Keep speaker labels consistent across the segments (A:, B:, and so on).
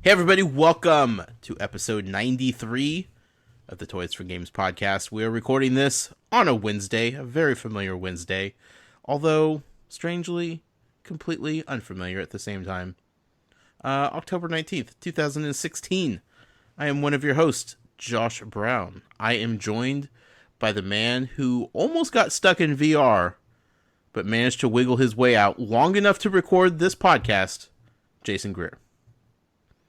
A: Hey everybody, welcome to episode 93 of the Toys for Games podcast. We are recording this on a Wednesday, a very familiar Wednesday, although strangely, completely unfamiliar at the same time. October 19th, 2016. I am one of your hosts, Josh Brown. I am joined by the man who almost got stuck in VR, but managed to wiggle his way out long enough to record this podcast, Jason Greer.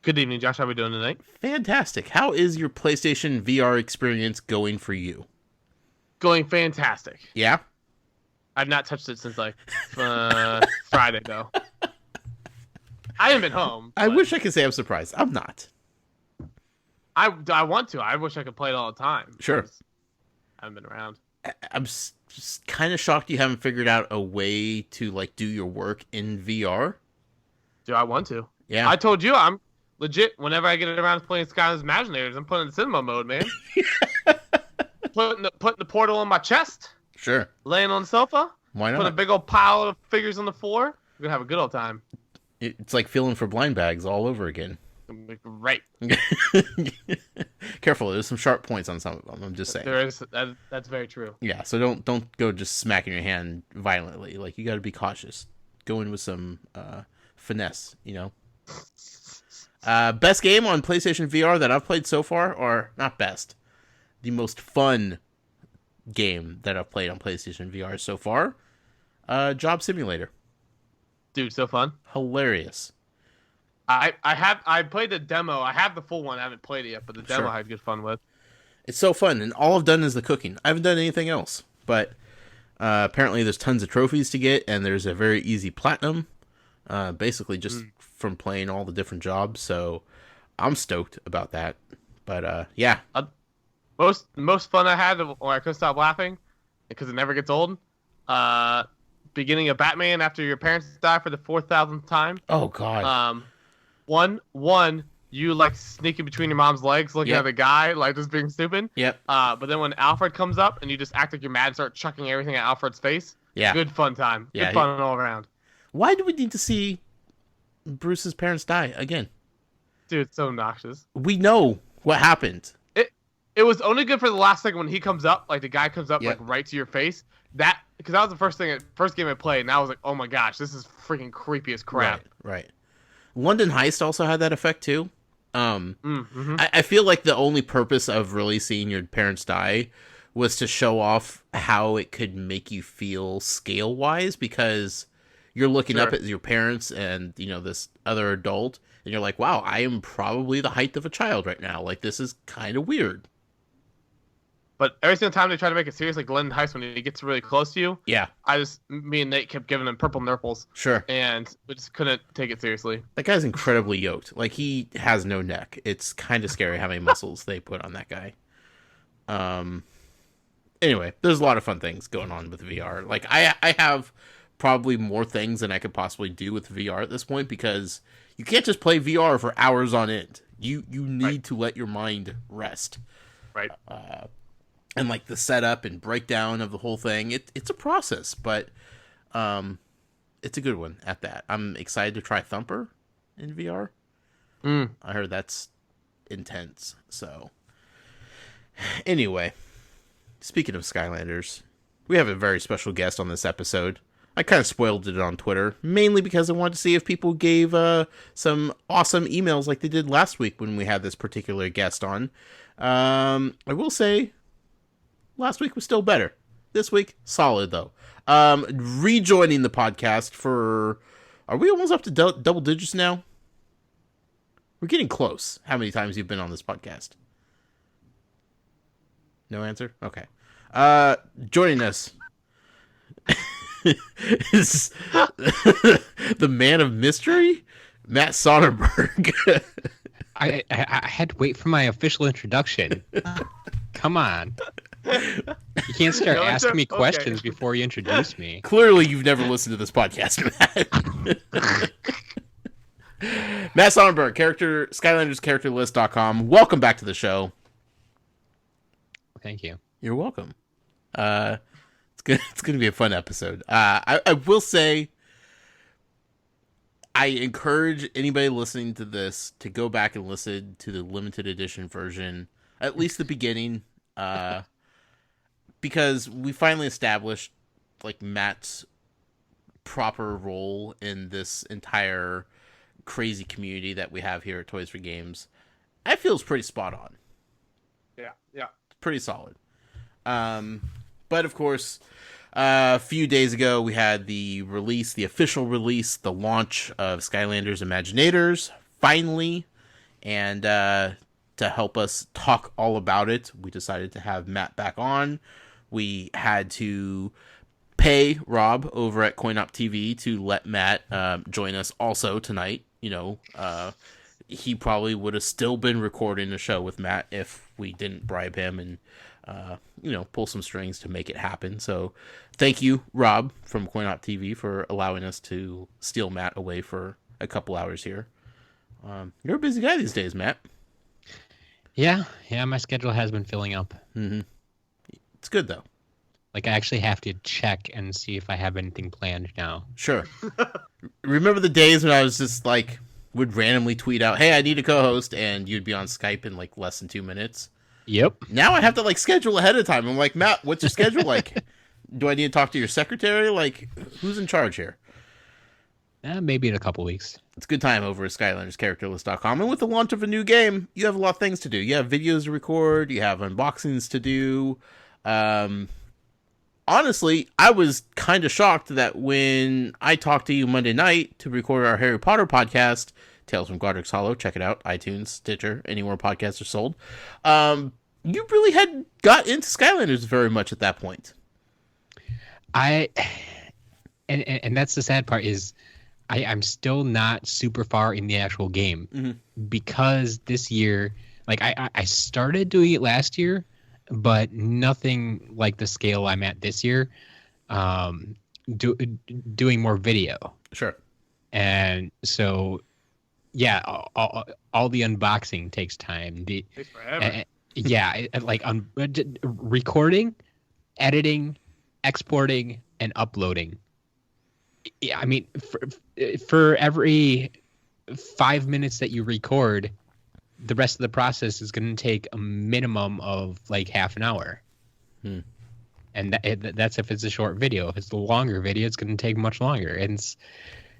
B: Good evening, Josh. How are we doing tonight?
A: Fantastic. How is your PlayStation VR experience going for you?
B: Going fantastic.
A: Yeah?
B: I've not touched it since Friday, though. I haven't been home.
A: I wish I could say I'm surprised. I'm not.
B: I want to. I wish I could play it all the time.
A: Sure.
B: I haven't been around.
A: I'm just kind of shocked you haven't figured out a way to do your work in VR.
B: Do I want to?
A: Yeah.
B: I told you I'm legit. Whenever I get around to playing Skylanders Imaginators, I'm putting in cinema mode, man. putting the portal on my chest.
A: Sure.
B: Laying on the sofa.
A: Why not?
B: Put a big old pile of figures on the floor. We're gonna have a good old time.
A: It's like feeling for blind bags all over again.
B: Right.
A: Careful, there's some sharp points on some of them. I'm just saying.
B: There is. That's very true.
A: Yeah, so don't go just smacking your hand violently. Like, you got to be cautious. Go in with some finesse, you know. Best game on PlayStation VR that I've played so far, or not best, the most fun game that I've played on PlayStation VR so far, Job Simulator.
B: Dude, so fun.
A: Hilarious.
B: I played the demo. I have the full one. I haven't played it yet, but the demo I had good fun with.
A: It's so fun, and all I've done is the cooking. I haven't done anything else, but apparently there's tons of trophies to get, and there's a very easy platinum, basically just from playing all the different jobs, so I'm stoked about that. But yeah.
B: Most fun I had, or I couldn't stop laughing, because it never gets old, beginning of Batman after your parents die for the 4,000th time.
A: Oh, God.
B: One, you sneaking between your mom's legs, looking at the guy, just being stupid.
A: Yep.
B: But then when Alfred comes up and you just act like you're mad and start chucking everything at Alfred's face.
A: Yeah.
B: Good fun time.
A: Yeah,
B: good fun all around.
A: Why do we need to see Bruce's parents die again?
B: Dude, it's so obnoxious.
A: We know what happened.
B: It was only good for the last second when he comes up, the guy comes up right to your face. Because that was the first game I played, and I was like, oh my gosh, this is freaking creepy as crap.
A: Right. London Heist also had that effect too.
B: Mm-hmm.
A: I feel like the only purpose of really seeing your parents die was to show off how it could make you feel scale-wise, because you're looking up at your parents and, this other adult, and you're like, wow, I am probably the height of a child right now. This is kind of weird.
B: But every single time they try to make it serious, like London Heist, when he gets really close to you,
A: yeah,
B: me and Nate kept giving him purple nurples.
A: Sure.
B: And we just couldn't take it seriously.
A: That guy's incredibly yoked. He has no neck. It's kind of scary how many muscles they put on that guy. Anyway, there's a lot of fun things going on with VR. I have probably more things than I could possibly do with VR at this point, because you can't just play VR for hours on end. You need to let your mind rest.
B: Right.
A: And the setup and breakdown of the whole thing, it's a process, but it's a good one at that. I'm excited to try Thumper in VR. I heard that's intense. So anyway, speaking of Skylanders, we have a very special guest on this episode. I kind of spoiled it on Twitter, mainly because I wanted to see if people gave some awesome emails like they did last week when we had this particular guest on. I will say, last week was still better. This week, solid, though. Rejoining the podcast for... Are we almost up to double digits now? We're getting close. How many times you've been on this podcast? No answer? Okay. Joining us is the man of mystery, Matt Sonnenberg.
C: I had to wait for my official introduction. Come on. You can't start asking me questions before you introduce me.
A: Clearly, you've never listened to this podcast, Matt. Matt Sonnenberg, Skylanders Welcome back to the show.
C: Thank you.
A: You're welcome. It's gonna be a fun episode. I will say, I encourage anybody listening to this to go back and listen to the limited edition version, at least the beginning, because we finally established like Matt's proper role in this entire crazy community that we have here at Toys for Games. I feel it's pretty spot on.
B: Yeah.
A: Pretty solid. But of course, a few days ago, we had the official release, the launch of Skylanders Imaginators, finally. And to help us talk all about it, we decided to have Matt back on. We had to pay Rob over at CoinOp TV to let Matt join us also tonight. He probably would have still been recording the show with Matt if we didn't bribe him and pull some strings to make it happen. So thank you, Rob from CoinOp TV, for allowing us to steal Matt away for a couple hours here. You're a busy guy these days, Matt.
C: Yeah, my schedule has been filling up.
A: Mm-hmm. It's good, though.
C: Like, I actually have to check and see if I have anything planned now.
A: Sure. Remember the days when I was just like, would randomly tweet out, hey, I need a co-host, and you'd be on Skype in like less than 2 minutes?
C: Yep.
A: Now I have to like schedule ahead of time. I'm like, Matt, what's your schedule like? Do I need to talk to your secretary? Like, who's in charge here?
C: Maybe in a couple weeks.
A: It's a good time over at SkylandersCharacterlist.com. And with the launch of a new game, you have a lot of things to do. You have videos to record. You have unboxings to do. Honestly, I was kind of shocked that when I talked to you Monday night to record our Harry Potter podcast, Tales from Godric's Hollow, check it out, iTunes, Stitcher, anywhere podcasts are sold, you really hadn't got into Skylanders very much at that point.
C: And that's the sad part is I'm still not super far in the actual game because this year, like I started doing it last year, but nothing like the scale I'm at this year, doing more video.
A: Sure.
C: And so, yeah, all the unboxing takes time.
B: Takes forever.
C: Recording, editing, exporting, and uploading. Yeah, I mean, for every 5 minutes that you record, the rest of the process is going to take a minimum of like half an hour. And that's if it's a short video. If it's a longer video, it's going to take much longer. And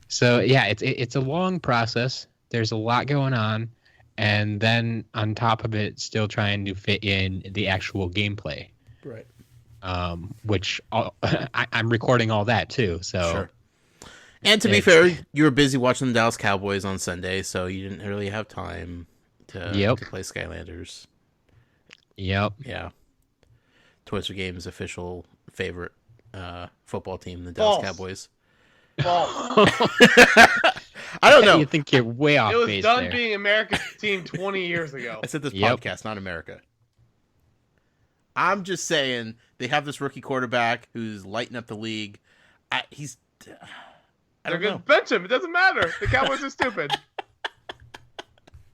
C: so, yeah, it's a long process. There's a lot going on. And then on top of it, still trying to fit in the actual gameplay.
A: Right.
C: Which I'm recording all that too. So.
A: Sure. And to be fair, you were busy watching the Dallas Cowboys on Sunday, so you didn't really have time to play Skylanders.
C: Yep.
A: Yeah. Toys for Games' official favorite football team, the Dallas Cowboys. I don't know.
C: You think you're way off base.
B: It was done
C: there.
B: being America's team 20 years ago.
A: I said this podcast, not America. I'm just saying they have this rookie quarterback who's lighting up the league.
B: They're going to bench him. It doesn't matter. The Cowboys are stupid.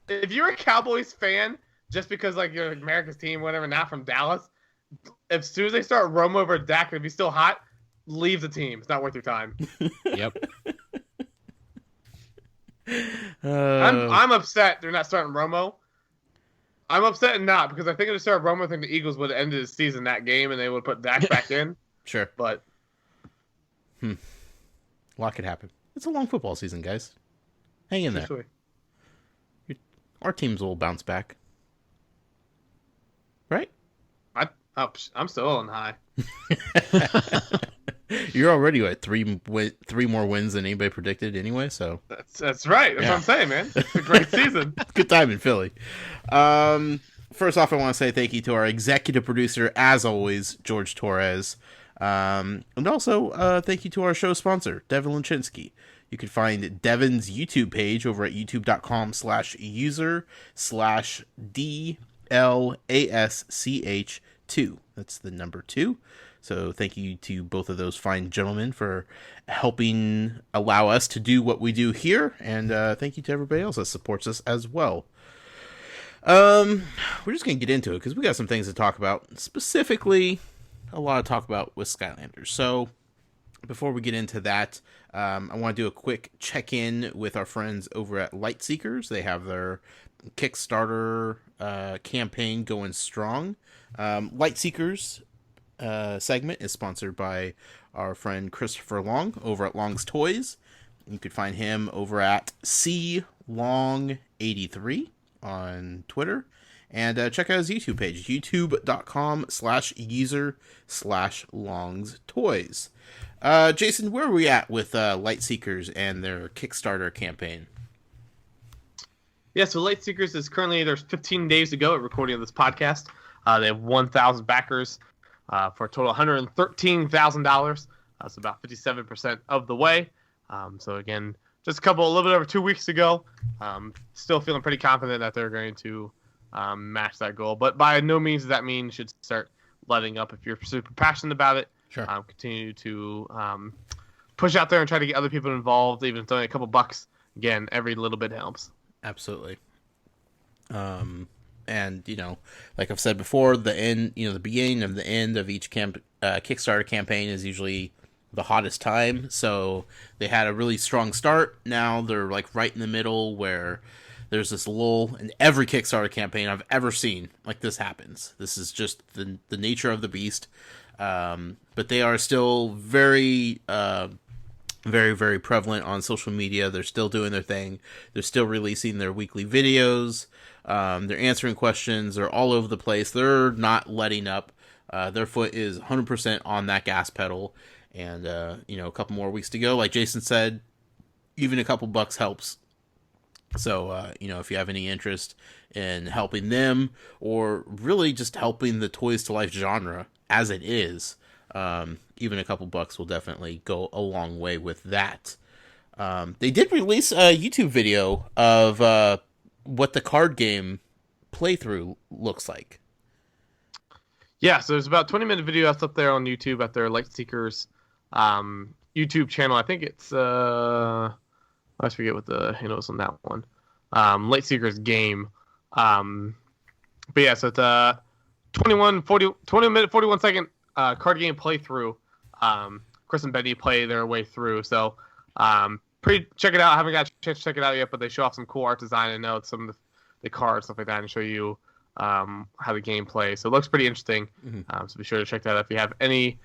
B: If you're a Cowboys fan, just because like you're America's team, whatever, not from Dallas, as soon as they start Romo over Dak, if he's still hot, leave the team. It's not worth your time.
C: Yep.
B: I'm upset they're not starting Romo. I'm upset and not because I think if they started Romo, I think the Eagles would have ended the season that game and they would put Dak back in.
A: Sure.
B: But
A: a lot could happen. It's a long football season, guys. Hang in there.
B: Sure.
A: Our teams will bounce back. Right?
B: I'm still on high.
A: You're already at three more wins than anybody predicted anyway, so.
B: That's right. That's what I'm saying, man. It's a great season.
A: Good time in Philly. First off, I want to say thank you to our executive producer, as always, George Torres. And also, thank you to our show sponsor, Devin Linchinski. You can find Devin's YouTube page over at youtube.com/user/DLASCH2. That's the number 2. So thank you to both of those fine gentlemen for helping allow us to do what we do here. And thank you to everybody else that supports us as well. We're just going to get into it because we got some things to talk about. Specifically, a lot to talk about with Skylanders. So before we get into that, I want to do a quick check-in with our friends over at Lightseekers. They have their Kickstarter campaign going strong. Lightseekers segment is sponsored by our friend Christopher Long over at Long's Toys. You could find him over at CLong83 on Twitter. And check out his YouTube page, youtube.com/user/longstoys. Jason, where are we at with Lightseekers and their Kickstarter campaign?
B: Yeah, so Lightseekers is currently, there's 15 days to go at recording of this podcast. They have 1,000 backers for a total of $113,000. That's about 57% of the way. So again, just a little bit over 2 weeks to go. Still feeling pretty confident that they're going to match that goal. But by no means does that mean you should start letting up if you're super passionate about it.
A: Sure.
B: Continue to push out there and try to get other people involved, even if it's only a couple bucks. Again, every little bit helps.
A: Absolutely. And like I've said before, the beginning of the end of each Kickstarter campaign is usually the hottest time. So they had a really strong start. Now they're like right in the middle where there's this lull in every Kickstarter campaign I've ever seen. Like this happens. This is just the nature of the beast. But they are still very, very, very prevalent on social media. They're still doing their thing. They're still releasing their weekly videos. They're answering questions. They're all over the place. They're not letting up. Their foot is 100% on that gas pedal. And, a couple more weeks to go. Like Jason said, even a couple bucks helps. So, if you have any interest in helping them or really just helping the Toys to Life genre as it is, even a couple bucks will definitely go a long way with that. They did release a YouTube video of what the card game playthrough looks like.
B: Yeah, so there's about a 20-minute video that's up there on YouTube at their Lightseekers YouTube channel. I think it's I always forget what the handle is on that one. Lightseekers game. But yeah, so it's a 20 minute 41 second card game playthrough. Chris and Betty play their way through. So check it out. I haven't got a chance to check it out yet, but they show off some cool art design and notes, some of the cards, stuff like that, and show you how the game plays. So it looks pretty interesting.
A: Mm-hmm.
B: So be sure to check that out. If you have any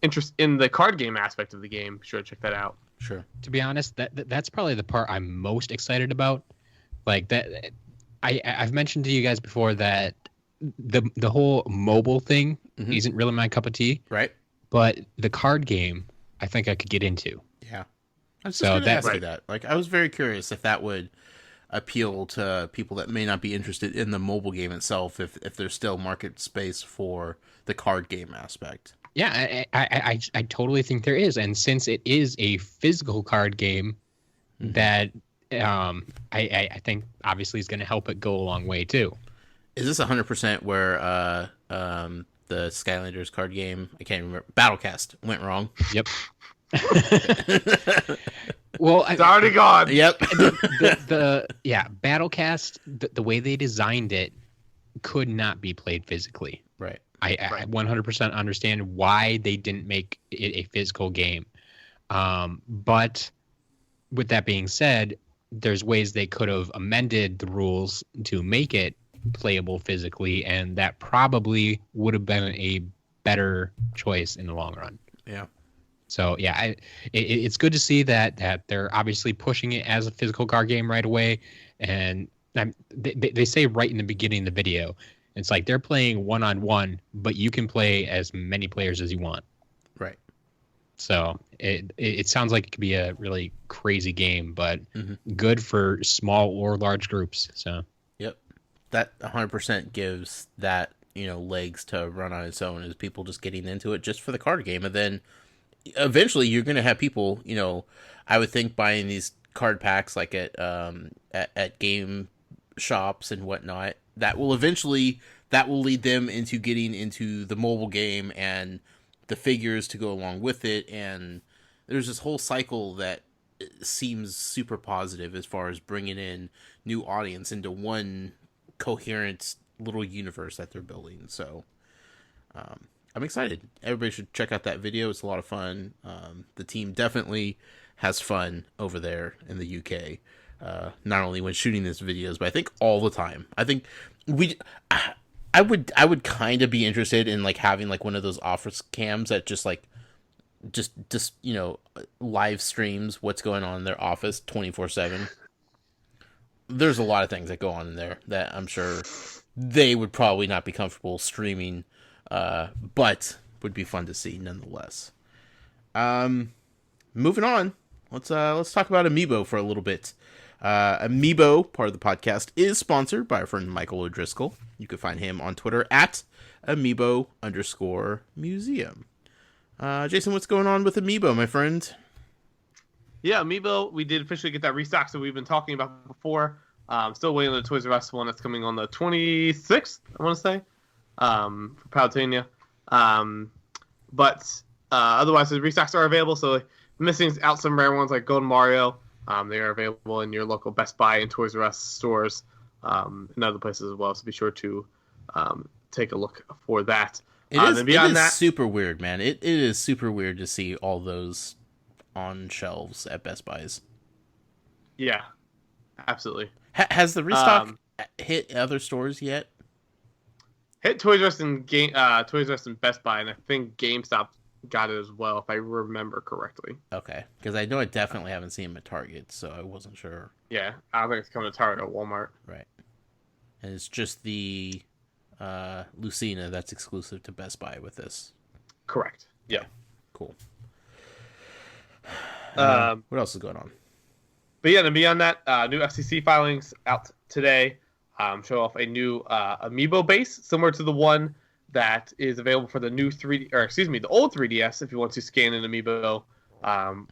B: interest in the card game aspect of the game, be sure to check that out.
A: Sure.
C: To be honest, that's probably the part I'm most excited about. Like that, I've mentioned to you guys before that the whole mobile thing isn't really my cup of tea.
A: Right.
C: But the card game, I think I could get into.
A: Yeah. I was just going to ask you that. Like, I was very curious if that would appeal to people that may not be interested in the mobile game itself, if there's still market space for the card game aspect.
C: Yeah, I totally think there is. And since it is a physical card game, that I think obviously is going to help it go a long way too.
A: Is this 100% where the Skylanders card game, I can't remember, Battlecast went wrong?
C: Yep. Well,
B: it's already gone.
A: Yep.
C: Battlecast, the way they designed it could not be played physically.
A: Right.
C: I 100% understand why they didn't make it a physical game. But with that being said, there's ways they could have amended the rules to make it playable physically, and that probably would have been a better choice in the long run.
A: Yeah.
C: So yeah, it's good to see that they're obviously pushing it as a physical card game right away, and they say right in the beginning of the video, it's like they're playing 1-on-1, but you can play as many players as you want.
A: Right.
C: So it sounds like it could be a really crazy game, but good for small or large groups. So.
A: Yep. That 100% gives that, legs to run on its own, is people just getting into it just for the card game. And then eventually you're going to have people, I would think, buying these card packs like at game shops and whatnot. That will lead them into getting into the mobile game and the figures to go along with it. And there's this whole cycle that seems super positive as far as bringing in new audience into one coherent little universe that they're building. So I'm excited. Everybody should check out that video. It's a lot of fun. The team definitely has fun over there in the UK. Not only when shooting these videos, but I think all the time. I think I would kind of be interested in like having like one of those office cams that just you know, live streams what's going on in their office 24/7. There's a lot of things that go on in there that I'm sure they would probably not be comfortable streaming, but would be fun to see nonetheless. Moving on, let's talk about Amiibo for a little bit. Amiibo, part of the podcast, is sponsored by our friend Michael O'Driscoll. You can find him on Twitter at Amiibo_museum. Jason, what's going on with Amiibo, my friend?
B: Yeah, Amiibo, we did officially get that restock that we've been talking about before. Still waiting on the Toys R Us one that's coming on the 26th, I want to say, for Palutania. But otherwise, the restocks are available, so missing out some rare ones like Golden Mario. They are available in your local Best Buy and Toys R Us stores, and other places as well, so be sure to take a look for that.
A: It is super weird, man. It is super weird to see all those on shelves at Best Buys.
B: Yeah, absolutely.
A: Has the restock hit other stores yet?
B: Hit Toys R Us and Toys R Us and Best Buy, and I think GameStop got it as well, if I remember correctly.
A: Okay, because I know I definitely haven't seen them at Target, so I wasn't sure.
B: Yeah, I don't think it's coming to Target or Walmart.
A: Right. And it's just the Lucina that's exclusive to Best Buy with this.
B: Correct. Yeah.
A: Cool. What else is going on?
B: But yeah, and beyond that, new FCC filings out today show off a new Amiibo base, similar to the one that is available for the new the old 3DS if you want to scan an Amiibo,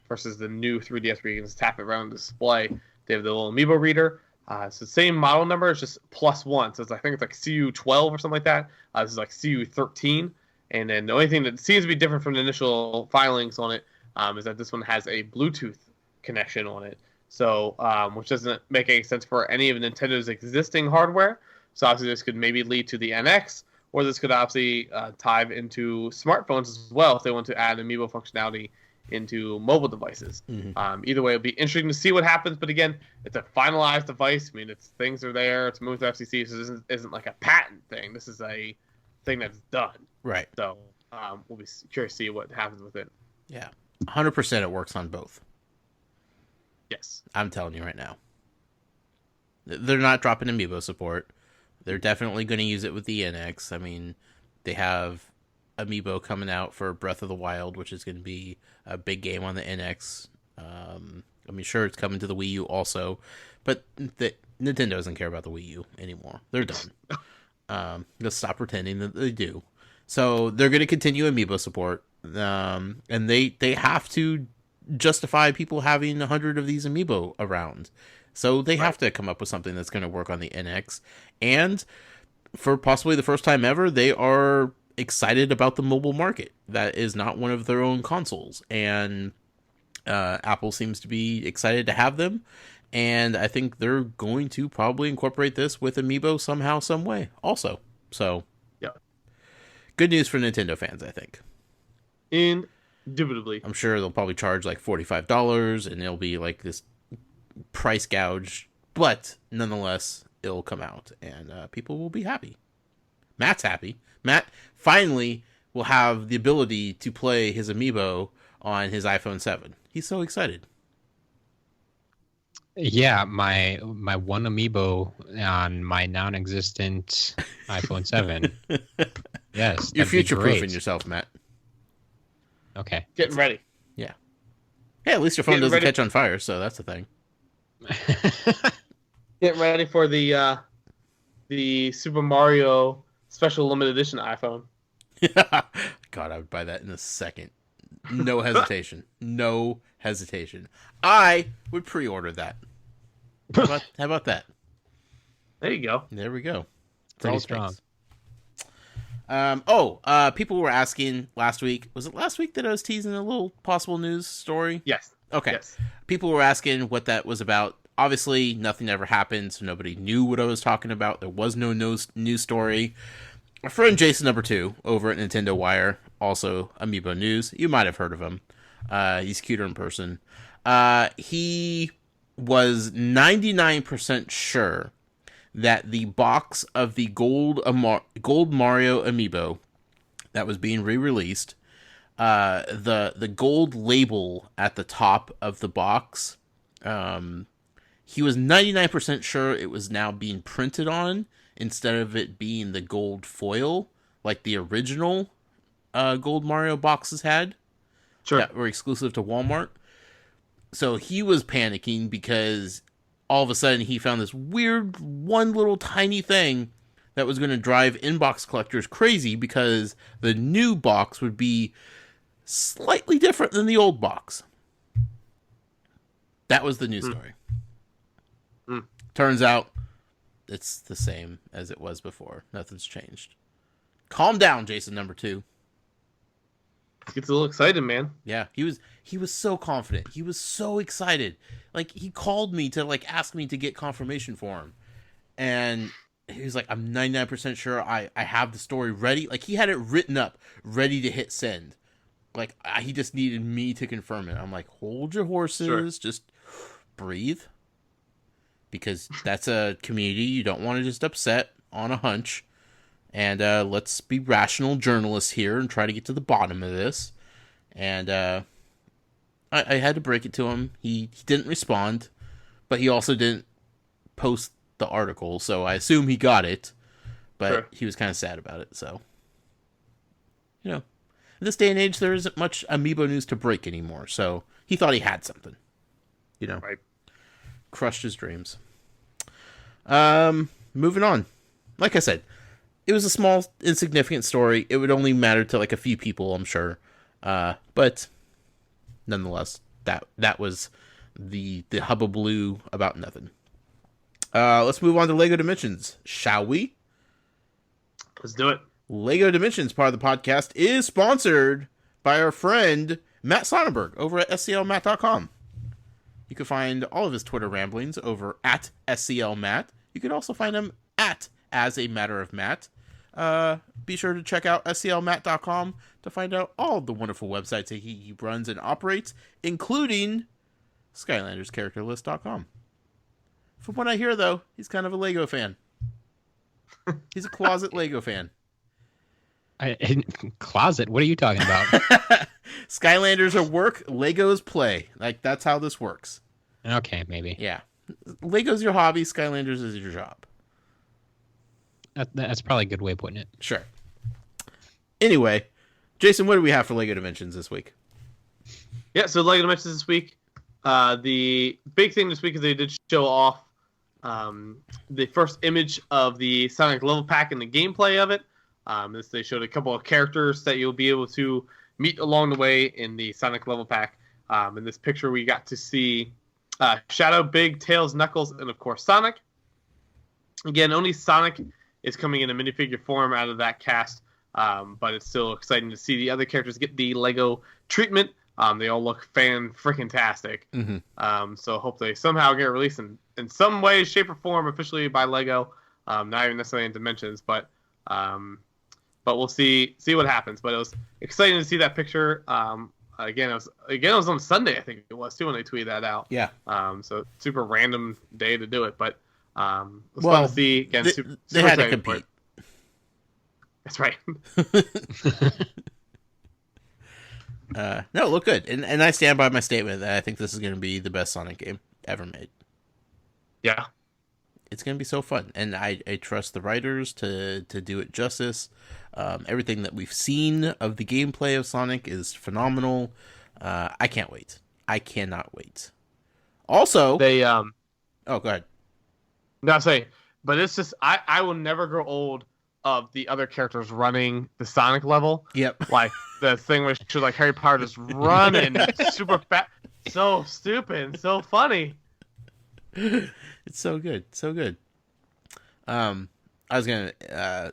B: versus the new 3DS where you can just tap it around the display. They have the little Amiibo reader. It's the same model number, it's just +1. So I think it's like CU12 or something like that. This is like CU13. And then the only thing that seems to be different from the initial filings on it is that this one has a Bluetooth connection on it. So, which doesn't make any sense for any of Nintendo's existing hardware. So obviously this could maybe lead to the NX, or this could obviously tie into smartphones as well if they want to add Amiibo functionality into mobile devices.
A: Mm-hmm.
B: Either way, it'll be interesting to see what happens. But again, it's a finalized device. I mean, things are there. It's moved to FCC, so this isn't like a patent thing. This is a thing that's done.
A: Right.
B: So we'll be curious to see what happens with it.
A: Yeah. 100% it works on both.
B: Yes.
A: I'm telling you right now. They're not dropping Amiibo support. They're definitely going to use it with the NX. I mean, they have Amiibo coming out for Breath of the Wild, which is going to be a big game on the NX. I mean, sure, it's coming to the Wii U also, but Nintendo doesn't care about the Wii U anymore. They're done. Let's stop pretending that they do. So they're going to continue Amiibo support, and they have to justify people having 100 of these Amiibo around. So they have to come up with something that's going to work on the NX. And for possibly the first time ever, they are excited about the mobile market. That is not one of their own consoles. And Apple seems to be excited to have them. And I think they're going to probably incorporate this with Amiibo somehow, some way also. So,
B: yeah.
A: Good news for Nintendo fans, I think.
B: Indubitably.
A: I'm sure they'll probably charge like $45 and it'll be like this price gouge, but nonetheless, it'll come out and people will be happy. Matt's happy. Matt finally will have the ability to play his Amiibo on his iPhone 7. He's so excited.
C: Yeah, my one Amiibo on my non-existent iPhone 7. Yes,
A: you're future-proofing yourself, Matt.
C: Okay.
B: Getting ready.
A: Yeah. Hey, at least your phone doesn't catch on fire, so that's the thing.
B: Getting ready for the Super Mario Special Limited Edition iPhone.
A: God, I would buy that in a second. No hesitation. No hesitation. I would pre-order that. How about that?
B: There you go.
A: There we go.
C: Pretty strong.
A: People were asking last week. Was it last week that I was teasing a little possible news story?
B: Yes.
A: Okay.
B: Yes.
A: People were asking what that was about. Obviously, nothing ever happened, so nobody knew what I was talking about. There was no news story. Our friend Jason number 2 over at Nintendo Wire, also Amiibo News. You might have heard of him. He's cuter in person. He was 99% sure that the box of the Gold Mario Amiibo that was being re-released, the gold label at the top of the box, he was 99% sure it was now being printed on instead of it being the gold foil like the original Gold Mario boxes had.
B: Sure.
A: That were exclusive to Walmart. So he was panicking because all of a sudden he found this weird one little tiny thing that was going to drive inbox collectors crazy because the new box would be slightly different than the old box. That was the news story. Turns out it's the same as it was before. Nothing's changed. Calm down, Jason number 2.
B: Gets a little excited, man.
A: Yeah, he was so confident. He was so excited. Like, he called me to like ask me to get confirmation for him. And he was like, I'm 99% sure I have the story ready. Like, he had it written up, ready to hit send. Like, he just needed me to confirm it. I'm like, hold your horses,
B: Sure.
A: Just breathe. Because that's a community you don't want to just upset on a hunch. And let's be rational journalists here and try to get to the bottom of this. And I had to break it to him. He didn't respond, but he also didn't post the article, so I assume he got it. But
B: Sure.
A: He was kind of sad about it, so. You know, in this day and age, there isn't much Amiibo news to break anymore, so he thought he had something. You know,
B: Right.
A: Crushed his dreams. Moving on. Like I said, it was a small, insignificant story. It would only matter to like a few people, I'm sure. But nonetheless, that was the hubbubaloo about nothing. Let's move on to LEGO Dimensions, shall we?
B: Let's do it.
A: LEGO Dimensions, part of the podcast, is sponsored by our friend Matt Sonnenberg over at sclmatt.com. You can find all of his Twitter ramblings over at sclmatt. You can also find him at As a Matter of Matt. Be sure to check out sclmatt.com to find out all the wonderful websites that he runs and operates, including SkylandersCharacterList.com. From what I hear, though, he's kind of a Lego fan. He's a closet Lego fan.
C: Closet? What are you talking about?
A: Skylanders are work, Legos play. Like, that's how this works.
C: Okay, maybe.
A: Yeah. Lego's your hobby, Skylanders is your job.
C: That's probably a good way of putting it.
A: Sure. Anyway, Jason, what do we have for LEGO Dimensions this week?
B: Yeah, so LEGO Dimensions this week. The big thing this week is they did show off the first image of the Sonic level pack and the gameplay of it. They showed a couple of characters that you'll be able to meet along the way in the Sonic level pack. In this picture, we got to see Shadow, Big, Tails, Knuckles, and of course Sonic. Again, only Sonic is coming in a minifigure form out of that cast, but it's still exciting to see the other characters get the Lego treatment. They all look fan-freaking-tastic.
A: Mm-hmm.
B: So hope they somehow get released in some way, shape, or form officially by Lego. Not even necessarily in Dimensions, but we'll see what happens. But it was exciting to see that picture. Again, it was on Sunday, I think it was too, when they tweeted that out.
A: Yeah.
B: So super random day to do it, but it was fun to see. Again,
A: they had to compete.
B: That's right.
A: No, look good, and I stand by my statement that I think this is going to be the best Sonic game ever made.
B: Yeah.
A: It's going to be so fun, and I trust the writers to do it justice. Everything that we've seen of the gameplay of Sonic is phenomenal. I can't wait. I cannot wait. Also,
B: They
A: oh, go ahead.
B: No, I'm saying, but it's just I will never grow old of the other characters running the Sonic level.
A: Yep.
B: Like the thing where she like Harry Potter just running super fast, so stupid, and so funny.
A: It's so good, so good. I was gonna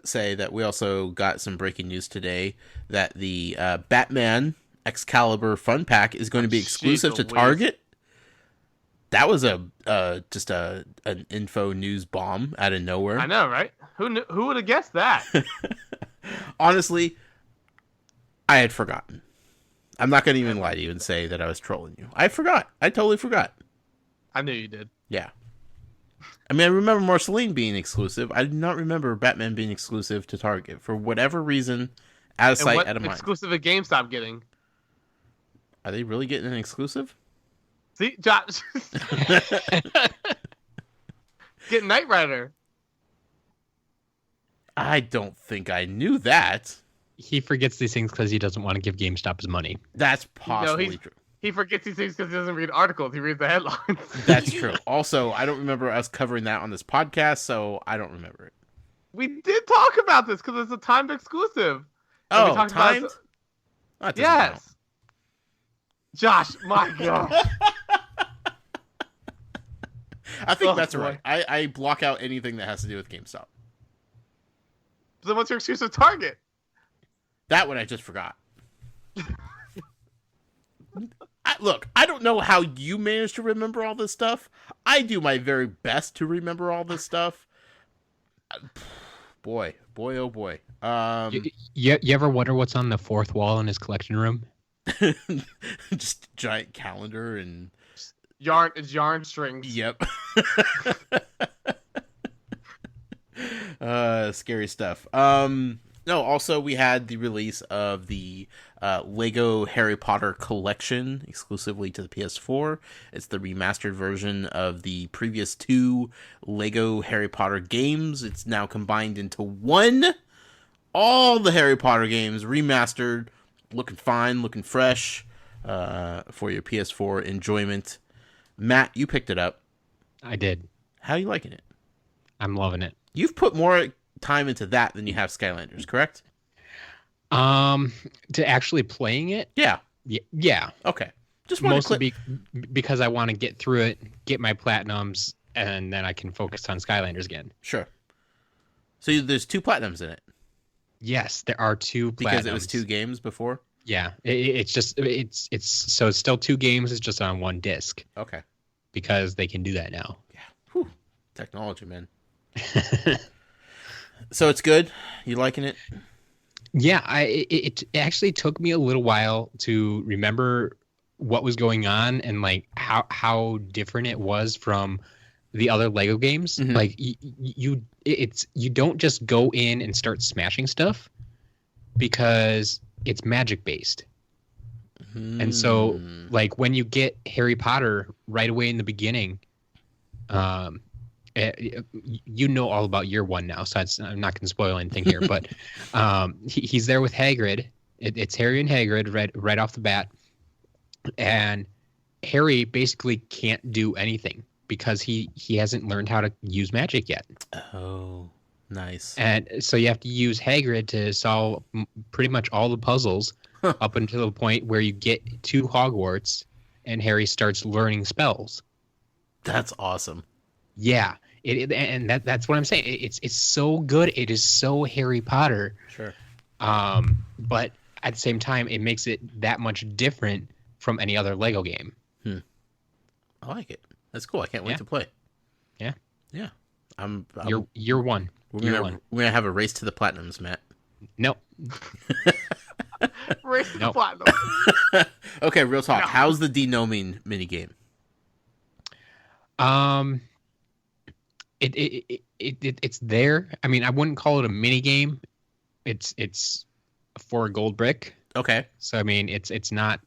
A: say that we also got some breaking news today that the Batman Excalibur Fun Pack is going to be exclusive to Target. That was just an info news bomb out of nowhere.
B: I know, right? Who would have guessed that?
A: Honestly, I had forgotten. I'm not going to even lie to you and say that I was trolling you. I forgot. I totally forgot.
B: I knew you did.
A: Yeah. I mean, I remember Marceline being exclusive. I do not remember Batman being exclusive to Target. For whatever reason, out of sight, out of mind.
B: Exclusive at GameStop getting?
A: Are they really getting an exclusive?
B: See, Josh. Get Knight Rider.
A: I don't think I knew that.
C: He forgets these things because he doesn't want to give GameStop his money.
A: That's possibly true.
B: He forgets these things because he doesn't read articles. He reads the headlines.
A: That's true. Also, I don't remember us covering that on this podcast, so I don't remember it.
B: We did talk about this because it's a timed exclusive.
A: Oh, timed?
B: Yes.
A: Count.
B: Josh, my God.
A: I think that's right. I block out anything that has to do with GameStop.
B: So what's your excuse with Target?
A: That one I just forgot. Look, I don't know how you manage to remember all this stuff. I do my very best to remember all this stuff. Boy, oh boy.
C: You ever wonder what's on the fourth wall in his collection room?
A: Just a giant calendar and
B: yarn strings.
A: Yep. Scary stuff. No, also we had the release of the Lego Harry Potter collection exclusively to the PS4. It's the remastered version of the previous 2 Lego Harry Potter games. It's now combined into one. All the Harry Potter games remastered, looking fine, looking fresh for your PS4 enjoyment. Matt, you picked it up.
C: I did.
A: How are you liking it?
C: I'm loving it.
A: You've put more time into that than you have Skylanders, correct?
C: To actually playing it?
A: Yeah.
C: Yeah.
A: Okay. Just
C: mostly because I want to get through it, get my platinums, and then I can focus on Skylanders again.
A: Sure. So there's 2 platinums in it.
C: Yes, there are 2 platinums.
A: Because it was 2 games before?
C: Yeah. It's still 2 games, it's just on 1 disc.
A: Okay.
C: Because they can do that now.
A: Yeah. Whew. Technology, man. So it's good? You liking it?
C: Yeah, it actually took me a little while to remember what was going on and like how different it was from the other Lego games. Mm-hmm. Like you don't just go in and start smashing stuff because it's magic based. And so like when you get Harry Potter right away in the beginning, you know all about year 1 now, so I'm not going to spoil anything here, but he's there with Hagrid. It's Harry and Hagrid right off the bat, and Harry basically can't do anything because he hasn't learned how to use magic yet.
A: Oh, nice.
C: And so you have to use Hagrid to solve pretty much all the puzzles up until the point where you get to Hogwarts and Harry starts learning spells.
A: That's awesome.
C: Yeah. That's what I'm saying. It's so good. It is so Harry Potter.
A: Sure.
C: But at the same time, it makes it that much different from any other Lego game.
A: I like it. That's cool. I can't wait to play.
C: Yeah.
A: Yeah.
C: Year 1.
A: We're gonna have a race to the platinums, Matt.
C: Nope.
B: Race to the platinum.
A: Okay, real talk. No. How's the denoming minigame?
C: It's there. I mean, I wouldn't call it a mini game. It's for a gold brick.
A: Okay.
C: So I mean, it's not.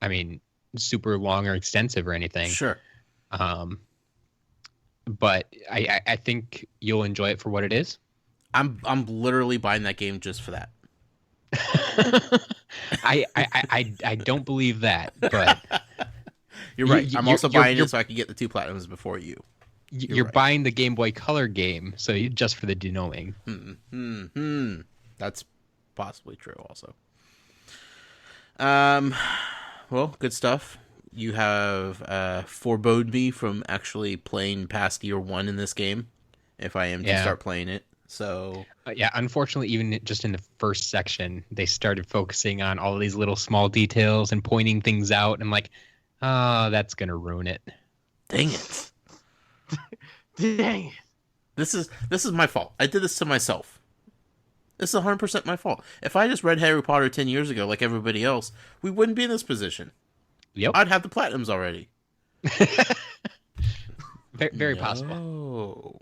C: I mean, super long or extensive or anything.
A: Sure.
C: But I think you'll enjoy it for what it is.
A: I'm literally buying that game just for that.
C: I don't believe that, but
A: you're right. I'm also buying it so I can get the 2 platinums before you.
C: You're right. Buying the Game Boy Color game, so just for the denoming.
A: That's possibly true also. Well, good stuff. You have forebode me from actually playing past year 1 in this game, if I am to start playing it. So
C: unfortunately, even just in the first section, they started focusing on all of these little small details and pointing things out. And I'm like, oh, that's gonna ruin it.
A: Dang it.
B: Dang it.
A: This is my fault. I did this to myself. This is 100% my fault. If I just read Harry Potter 10 years ago like everybody else, we wouldn't be in this position.
C: Yep.
A: I'd have the platinums already.
C: Very possible.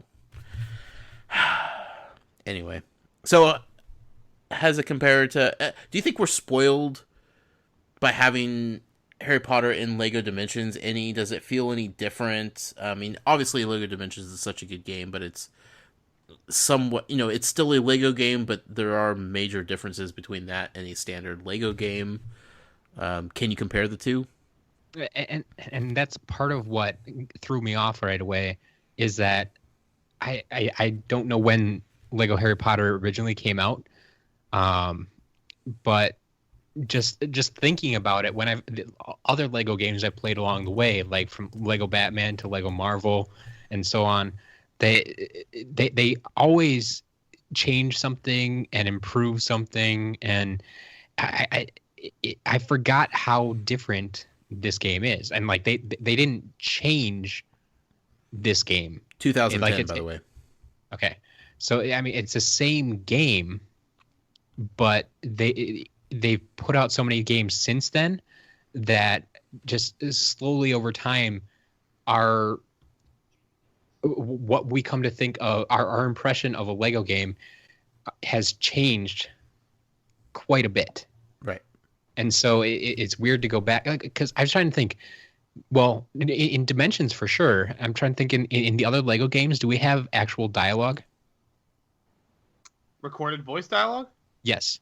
A: Anyway, so has it compared to... do you think we're spoiled by having Harry Potter in Lego Dimensions any? Does it feel any different? I mean, obviously Lego Dimensions is such a good game, but it's somewhat, it's still a Lego game, but there are major differences between that and a standard Lego game. Can you compare the two?
C: And that's part of what threw me off right away, is that I don't know when Lego Harry Potter originally came out, but just thinking about it, when other Lego games I played along the way, like from Lego Batman to Lego Marvel and so on, they always change something and improve something, and I forgot how different this game is, and like they didn't change this game.
A: 2010, by the way.
C: Okay, so I mean it's the same game, but they've put out so many games since then that just slowly over time our what we come to think of our impression of a Lego game has changed quite a bit.
A: Right.
C: And so it's weird to go back, because I was trying to think, well, in Dimensions for sure. I'm trying to think in the other Lego games, do we have actual dialogue?
B: Recorded voice dialogue?
C: Yes.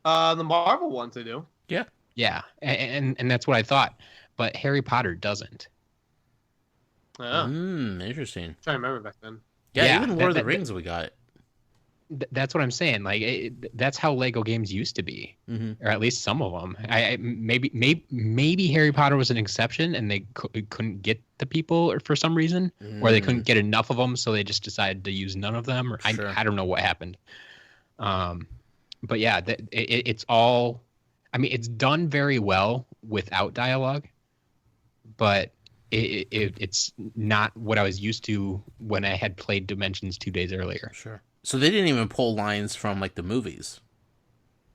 B: The Marvel ones they do.
A: Yeah.
C: Yeah, and that's what I thought. But Harry Potter doesn't.
B: Yeah.
A: Interesting.
B: I'm trying to remember back then.
A: Yeah, even Lord of the Rings we got.
C: That's what I'm saying. Like that's how Lego games used to be, or at least some of them. Maybe Harry Potter was an exception, and they couldn't get the people, or for some reason, or they couldn't get enough of them, so they just decided to use none of them. Or sure. I don't know what happened. But yeah, it's all. I mean, it's done very well without dialogue, but it's not what I was used to when I had played Dimensions 2 days earlier.
A: Sure. So they didn't even pull lines from like the movies.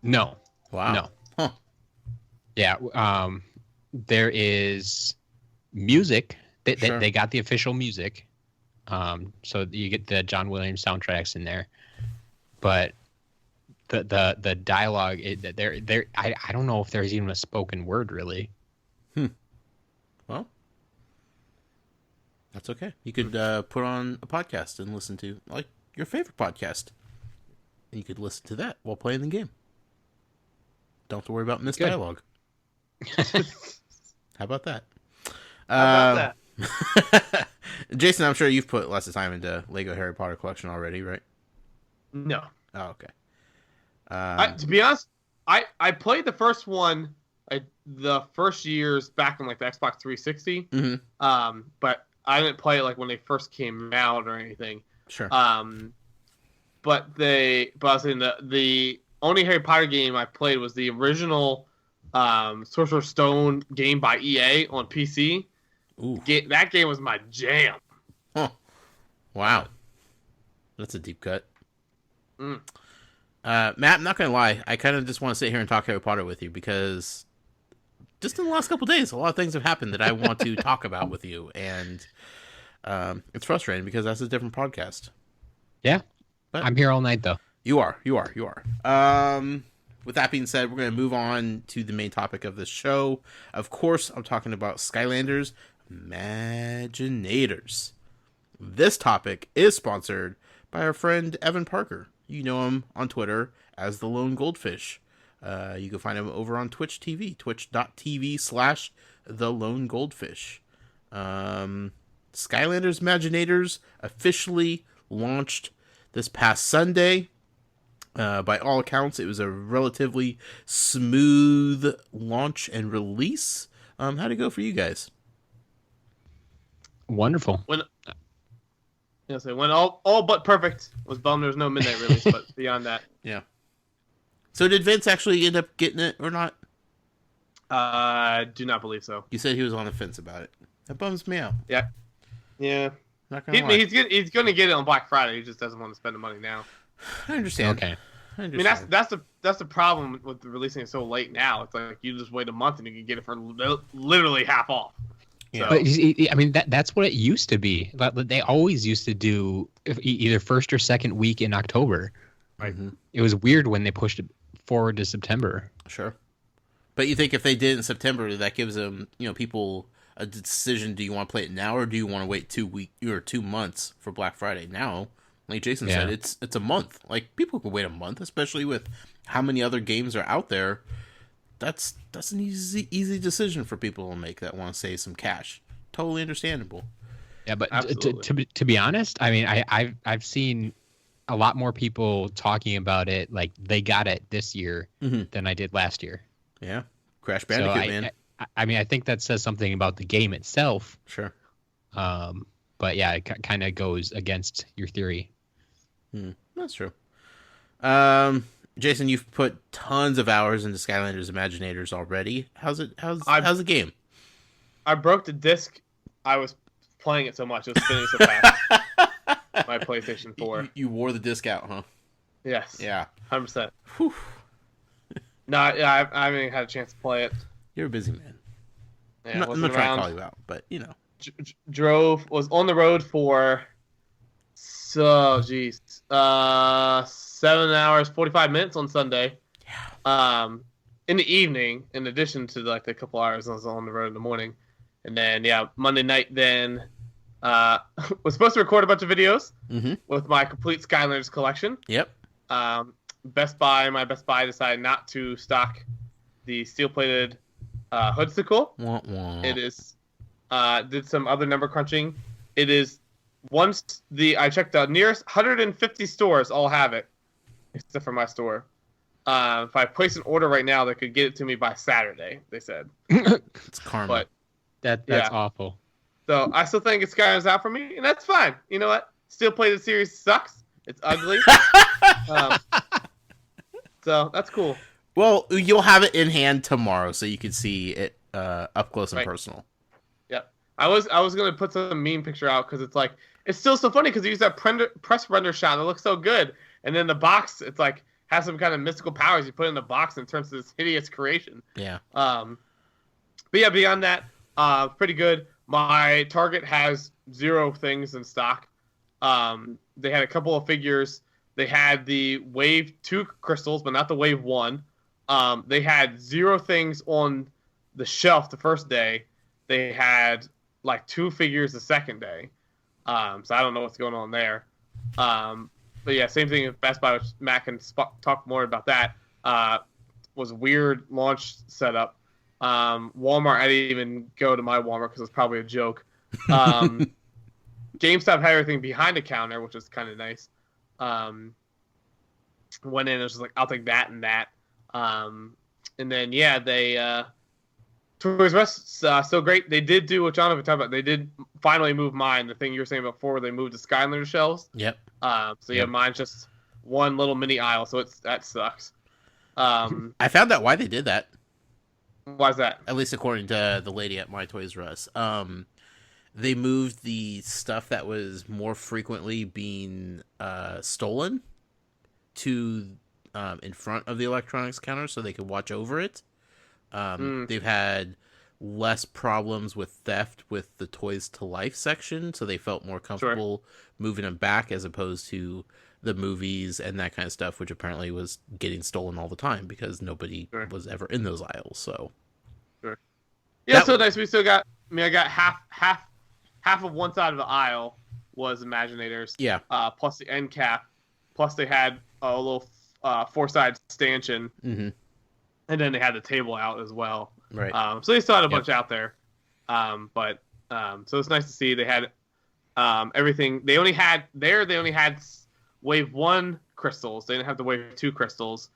C: No.
A: Wow.
C: No.
A: Huh.
C: Yeah. There is music.
A: Sure.
C: They got the official music. So you get the John Williams soundtracks in there, but the dialogue, I don't know if there's even a spoken word really.
A: Well, that's okay. You could put on a podcast and listen to like your favorite podcast, and you could listen to that while playing the game. Don't have to worry about missed dialogue. How about that? Jason, I'm sure you've put lots of time into Lego Harry Potter collection already, right?
B: No.
A: Oh, okay.
B: To be honest, I played the first one the first years back on like the Xbox 360.
A: Mm-hmm.
B: But I didn't play it like when they first came out or anything.
A: Sure.
B: But I was saying the only Harry Potter game I played was the original Sorcerer's Stone game by EA on PC.
A: Ooh.
B: That game was my jam.
A: Huh. Wow. That's a deep cut. Matt, I'm not going to lie. I kind of just want to sit here and talk Harry Potter with you because just in the last couple of days, a lot of things have happened that I want to talk about with you. And it's frustrating because that's a different podcast.
C: Yeah.
A: But
C: I'm here all night, though.
A: You are. With that being said, we're going to move on to the main topic of the show. Of course, I'm talking about Skylanders Imaginators. This topic is sponsored by our friend Evan Parker. You know him on Twitter as the Lone Goldfish. You can find him over on Twitch TV, twitch.tv/the Lone Goldfish. Skylanders Imaginators officially launched this past Sunday. By all accounts, it was a relatively smooth launch and release. How'd it go for you guys?
C: Wonderful.
B: When all but perfect. Was bummed there was no midnight release, but beyond that.
A: Yeah. So did Vince actually end up getting it or not?
B: I do not believe so.
A: You said he was on the fence about it. That bums me out.
B: Yeah.
A: Not gonna lie.
B: He's going to get it on Black Friday. He just doesn't want to spend the money now.
A: I understand.
C: Okay.
A: I
B: I mean, that's the problem with releasing it so late now. It's like you just wait a month and you can get it for literally half off.
A: Yeah.
C: But I mean, that's what it used to be. But they always used to do either first or second week in October.
B: Right.
A: Mm-hmm.
C: It was weird when they pushed it forward to September.
A: Sure. But you think if they did it in September, that gives them, people a decision: do you want to play it now, or do you want to wait 2 months for Black Friday? Now, like Jason said, it's a month. Like, people can wait a month, especially with how many other games are out there. That's an easy decision for people to make that want to save some cash. Totally understandable.
C: Yeah, but
B: Absolutely.
C: to be honest, I mean, I've seen a lot more people talking about it like they got it this year than I did last year.
A: Yeah, Crash Bandicoot, man.
C: I mean, I think that says something about the game itself.
A: Sure.
C: But yeah, it kind of goes against your theory.
A: That's true. Jason, you've put tons of hours into Skylanders Imaginators already. How's the game?
B: I broke the disc. I was playing it so much. It was spinning so fast. My PlayStation 4.
A: You wore the disc out, huh?
B: Yes.
A: Yeah.
B: 100%.
A: Whew.
B: No, I haven't even had a chance to play it.
A: You're a busy man.
B: Yeah,
A: I'm not trying to call you out, but
B: was on the road for 7 hours 45 minutes on Sunday.
A: Yeah.
B: In the evening, in addition to like the couple hours I was on the road in the morning, and then Monday night then was supposed to record a bunch of videos with my complete Skylanders collection.
A: Yep.
B: My Best Buy decided not to stock the steel-plated hoodsicle.
A: Wah, wah.
B: It is did some other number crunching. It is I checked the nearest 150 stores all have it, except for my store. If I place an order right now, they could get it to me by Saturday. They said.
A: It's karma.
B: But
C: That's awful.
B: so I still think it's Skylanders out for me, and that's fine. You know what? Steel-plated series sucks. It's ugly. So that's cool.
A: Well, you'll have it in hand tomorrow, so you can see it up close and personal.
B: Yep. I was gonna put some meme picture out because it's still so funny because you use that press render shot. It looks so good, and then the box it's like has some kind of mystical powers. You put it in the box and it turns to this hideous creation.
A: Yeah.
B: But yeah, beyond that, pretty good. My Target has 0 things in stock. They had a couple of figures. They had the Wave 2 crystals, but not the Wave 1. They had 0 things on the shelf the first day. They had like 2 figures the second day. So I don't know what's going on there. But yeah, same thing with Best Buy, which Matt can talk more about that. Was a weird launch setup. Walmart, I didn't even go to my Walmart because it was probably a joke. GameStop had everything behind the counter, which was kind of nice. Went in, it was just like, I'll take that and that. And then, they Toys R Us, so great. They did do what Jonathan talked about. They did finally move mine, the thing you were saying before, where they moved the Skylanders shelves.
A: Yep.
B: Mine's just one little mini aisle, so that sucks.
A: I found out why they did that.
B: Why's that?
A: At least according to the lady at my Toys R Us. They moved the stuff that was more frequently being stolen to in front of the electronics counter so they could watch over it. They've had less problems with theft with the Toys to Life section, so they felt more comfortable moving them back as opposed to the movies and that kind of stuff, which apparently was getting stolen all the time because nobody was ever in those aisles. So,
B: yeah, so nice. We still got. I got half of one side of the aisle was Imaginators. Yeah. Plus the end cap. Plus they had a little 4-side stanchion. Mm-hmm. And then they had the table out as well. Right. So they still had a bunch out there. So it's nice to see they had everything. They only had Wave 1 crystals. They didn't have the Wave 2 crystals.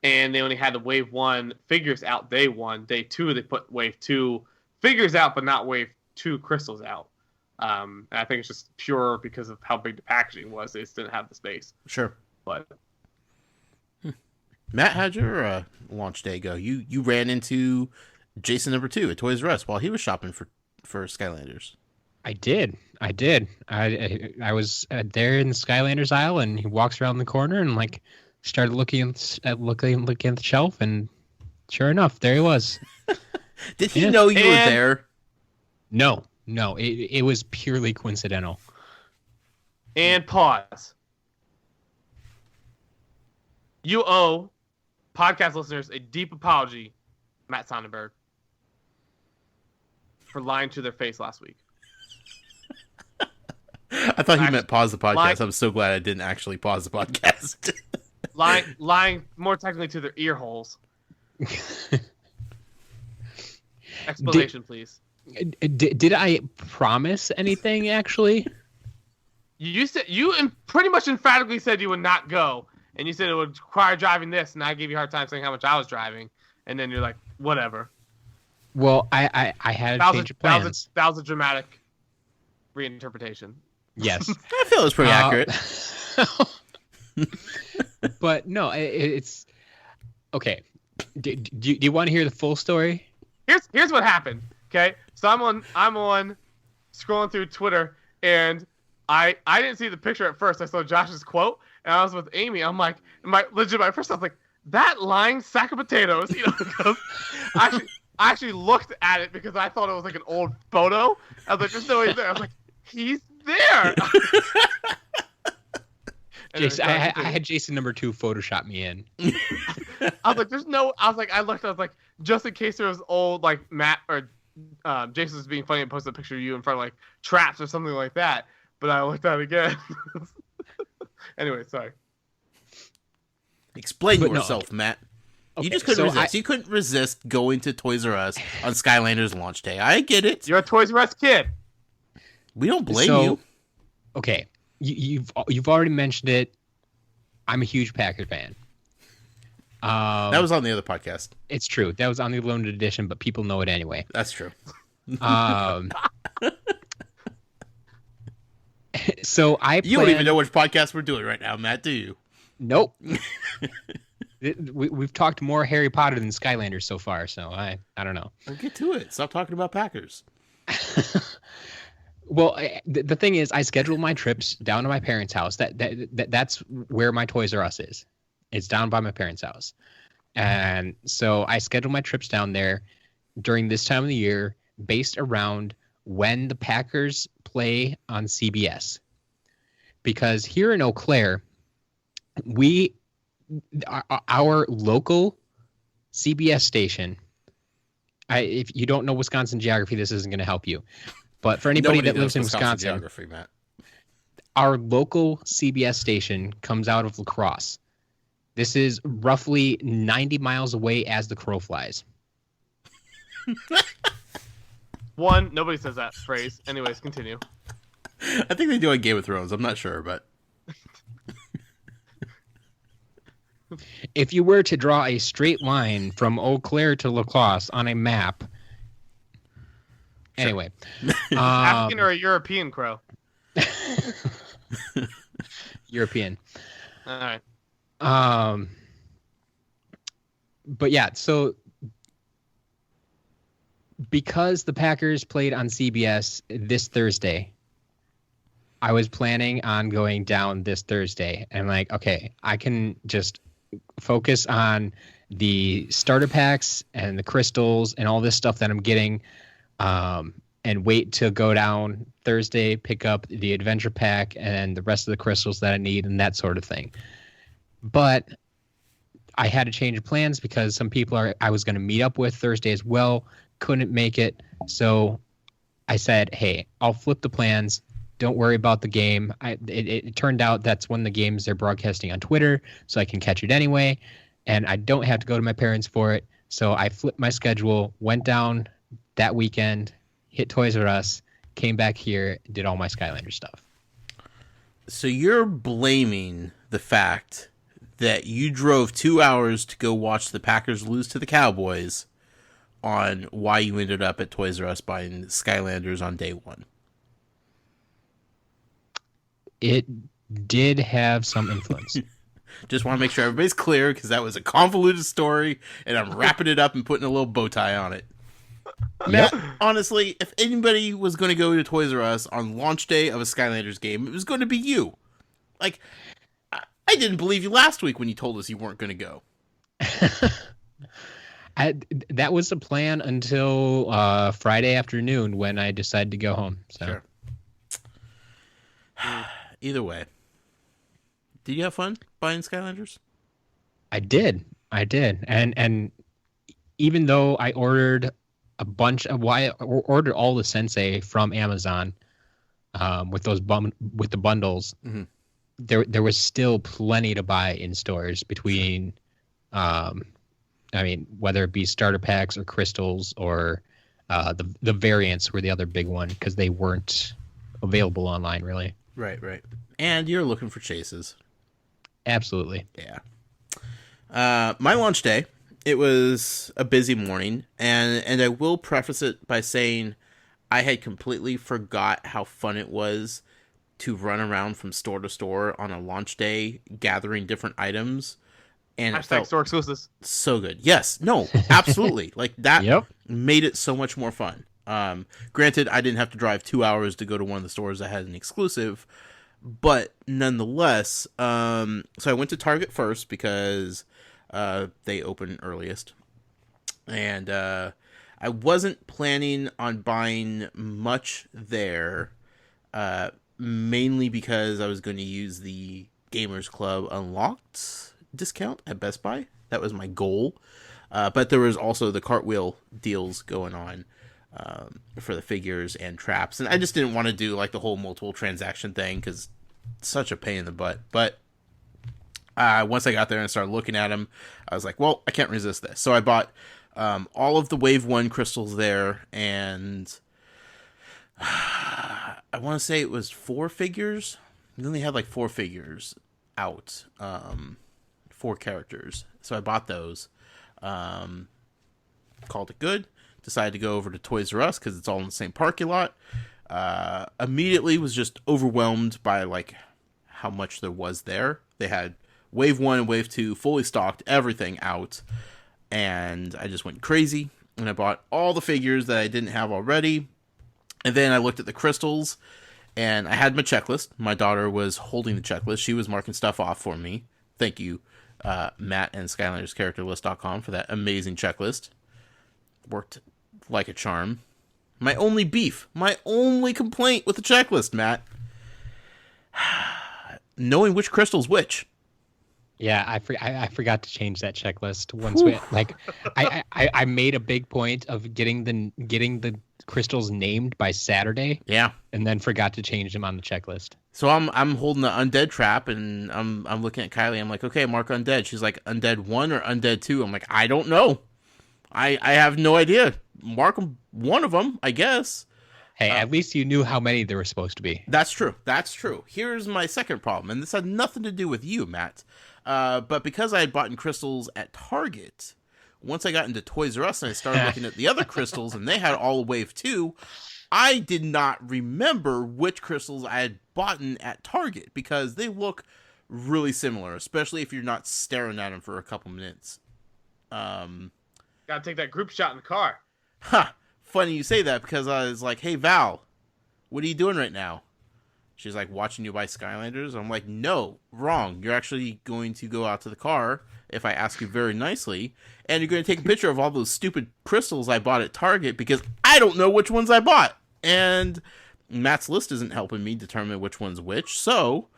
B: And they only had the Wave 1 figures out day 1. Day 2, they put Wave 2 figures out, but not Wave 2 crystals out. And I think it's just pure because of how big the packaging was. They just didn't have the space. Sure. But
A: Matt, how'd your launch day go? You ran into Jason number 2 at Toys R Us while he was shopping for Skylanders.
C: I did. I was there in the Skylanders aisle, and he walks around the corner and like started looking at the shelf, and sure enough, there he was.
A: Did he know you were there?
C: No, it was purely coincidental.
B: And pause. You owe podcast listeners a deep apology, Matt Sonnenberg, for lying to their face last week.
A: I thought he meant pause the podcast. I'm so glad I didn't actually pause the podcast.
B: lying more technically to their ear holes. Explanation, please.
C: Did I promise anything, actually?
B: You pretty much emphatically said you would not go, and you said it would require driving this, and I gave you a hard time saying how much I was driving, and then you're like, whatever.
C: Well, I had a change of plans.
B: That was a dramatic reinterpretation.
C: Yes.
A: I feel it's pretty accurate.
C: But no, it's okay. Do you want to hear the full story?
B: Here's what happened. Okay, so I'm on scrolling through Twitter, and I didn't see the picture at first. I saw Josh's quote, and I was with Amy. I'm like, my first I was like, that lying sack of potatoes, because I actually looked at it because I thought it was like an old photo. I was like, there's no way he's there. I was like, he's there.
C: Jason, I had Jason number 2 Photoshop me in.
B: I was like, I looked, I was like, just in case there was old, like, Matt or Jason was being funny and posted a picture of you in front of, like, traps or something like that. But I looked at it again. Anyway, sorry.
A: Explain yourself, Matt. Okay, you just couldn't resist. You couldn't resist going to Toys R Us on Skylanders launch day. I get it.
B: You're a Toys R Us kid.
A: We don't blame you.
C: Okay. You've already mentioned it. I'm a huge Packers fan.
A: That was on the other podcast.
C: It's true. That was on the loaned edition, but people know it anyway.
A: That's true.
C: So
A: You don't even know which podcast we're doing right now, Matt, do you?
C: Nope. We've talked more Harry Potter than Skylanders so far, so I don't know.
A: Well, get to it. Stop talking about Packers.
C: Well, the thing is, I schedule my trips down to my parents' house. That's where my Toys R Us is. It's down by my parents' house. And so I schedule my trips down there during this time of the year based around when the Packers play on CBS. Because here in Eau Claire, our local CBS station, if you don't know Wisconsin geography, this isn't going to help you. But for anybody that lives in Wisconsin,
A: geography, Matt.
C: Our local CBS station comes out of La Crosse. This is roughly 90 miles away as the crow flies.
B: Nobody says that phrase. Anyways, continue.
A: I think they do on Game of Thrones. I'm not sure, but...
C: If you were to draw a straight line from Eau Claire to La Crosse on a map... Anyway.
B: African or a European crow?
C: European.
B: All right.
C: But yeah, so because the Packers played on CBS this Thursday, I was planning on going down this Thursday and like, okay, I can just focus on the starter packs and the crystals and all this stuff that I'm getting, and wait to go down Thursday, pick up the adventure pack and the rest of the crystals that I need and that sort of thing. But I had to change plans because some people I was going to meet up with Thursday as well couldn't make it. So I said, hey, I'll flip the plans. Don't worry about the game. It turned out that's when the games they're broadcasting on Twitter, so I can catch it anyway. And I don't have to go to my parents for it. So I flipped my schedule, went down that weekend, hit Toys R Us, came back here, did all my Skylanders stuff.
A: So you're blaming the fact that you drove 2 hours to go watch the Packers lose to the Cowboys on why you ended up at Toys R Us buying Skylanders on day one.
C: It did have some influence.
A: Just want to make sure everybody's clear because that was a convoluted story and I'm wrapping it up and putting a little bow tie on it. Matt, honestly, if anybody was going to go to Toys R Us on launch day of a Skylanders game, it was going to be you. Like, I didn't believe you last week when you told us you weren't going to go.
C: That was the plan until Friday afternoon when I decided to go home. So.
A: Sure. Either way, did you have fun buying Skylanders?
C: I did, and even though I ordered I ordered all the Sensei from Amazon, with with the bundles,
A: mm-hmm.
C: there was still plenty to buy in stores between, whether it be starter packs or crystals or the variants were the other big one because they weren't available online really.
A: Right. And you're looking for chases.
C: Absolutely.
A: Yeah. My launch day, it was a busy morning, and I will preface it by saying I had completely forgot how fun it was to run around from store to store on a launch day, gathering different items. And it felt
B: store exclusives.
A: So good. Yes. No, absolutely. Like that made it so much more fun. Granted, I didn't have to drive 2 hours to go to one of the stores that had an exclusive, but nonetheless, so I went to Target first because they open earliest, and I wasn't planning on buying much there, mainly because I was going to use the Gamers Club Unlocked discount at Best Buy. That was my goal, but there was also the cartwheel deals going on for the figures and traps, and I just didn't want to do like the whole multiple transaction thing because it's such a pain in the butt. But once I got there and started looking at them, I was like, well, I can't resist this. So I bought all of the Wave 1 crystals there, and I want to say it was 4 figures. And then they had like 4 figures out, 4 characters. So I bought those, called it good. Decided to go over to Toys R Us because it's all in the same parking lot. Immediately was just overwhelmed by like how much there was there. They had Wave 1 and Wave 2 fully stocked, everything out, and I just went crazy and I bought all the figures that I didn't have already. And then I looked at the crystals and I had my checklist. My daughter was holding the checklist. She was marking stuff off for me. Thank you, Matt and SkylandersCharacterList.com for that amazing checklist. Worked like a charm. My only beef, my only complaint with the checklist, Matt, knowing which crystal's which.
C: Yeah, I forgot to change that checklist once we like. I made a big point of getting the crystals named by Saturday.
A: Yeah,
C: and then forgot to change them on the checklist.
A: So I'm holding the undead trap, and I'm looking at Kylie. I'm like, okay, mark undead. She's like, undead 1 or undead 2. I'm like, I don't know. I have no idea. Mark them, one of them, I guess.
C: Hey, at least you knew how many there were supposed to be.
A: That's true. Here's my second problem, and this had nothing to do with you, Matt. But because I had bought crystals at Target, once I got into Toys R Us and I started looking at the other crystals, and they had all of Wave 2, I did not remember which crystals I had bought at Target because they look really similar, especially if you're not staring at them for a couple minutes.
B: Gotta take that group shot in the car.
A: Funny you say that because I was like, hey, Val, what are you doing right now? She's like, watching you buy Skylanders. I'm like, no, wrong. You're actually going to go out to the car if I ask you very nicely, and you're going to take a picture of all those stupid crystals I bought at Target because I don't know which ones I bought. And Matt's list isn't helping me determine which one's which, so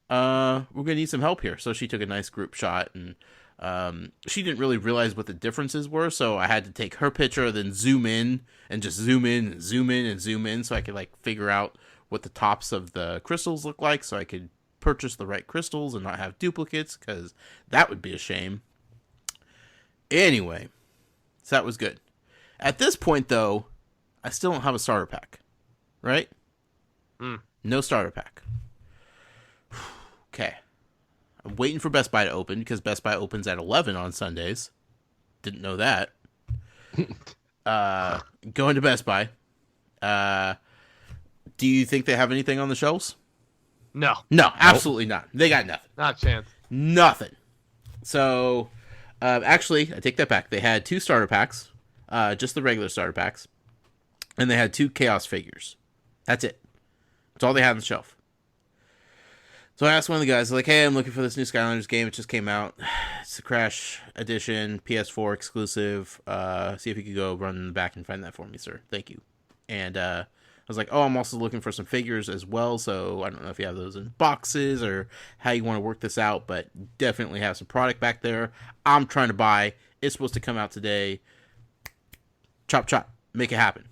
A: we're going to need some help here. So she took a nice group shot, and she didn't really realize what the differences were, so I had to take her picture, then zoom in, and just zoom in, and zoom in, and zoom in, so I could like figure out what the tops of the crystals look like, so I could purchase the right crystals and not have duplicates, because that would be a shame. Anyway, so that was good. At this point, though, I still don't have a starter pack, right? No starter pack. Okay. I'm waiting for Best Buy to open because Best Buy opens at 11 on Sundays. Didn't know that. Going to Best Buy. Do you think they have anything on the shelves?
B: No.
A: No, absolutely not. They got nothing.
B: Not a chance.
A: Nothing. So, actually, I take that back. They had 2 starter packs. just the regular starter packs. And they had 2 Chaos figures. That's it. That's all they had on the shelf. So I asked one of the guys, like, hey, I'm looking for this new Skylanders game. It just came out. It's a Crash Edition, PS4 exclusive. See if you could go run in the back and find that for me, sir. Thank you. And I was like, oh, I'm also looking for some figures as well. So I don't know if you have those in boxes or how you want to work this out, but definitely have some product back there. I'm trying to buy. It's supposed to come out today. Chop, chop. Make it happen.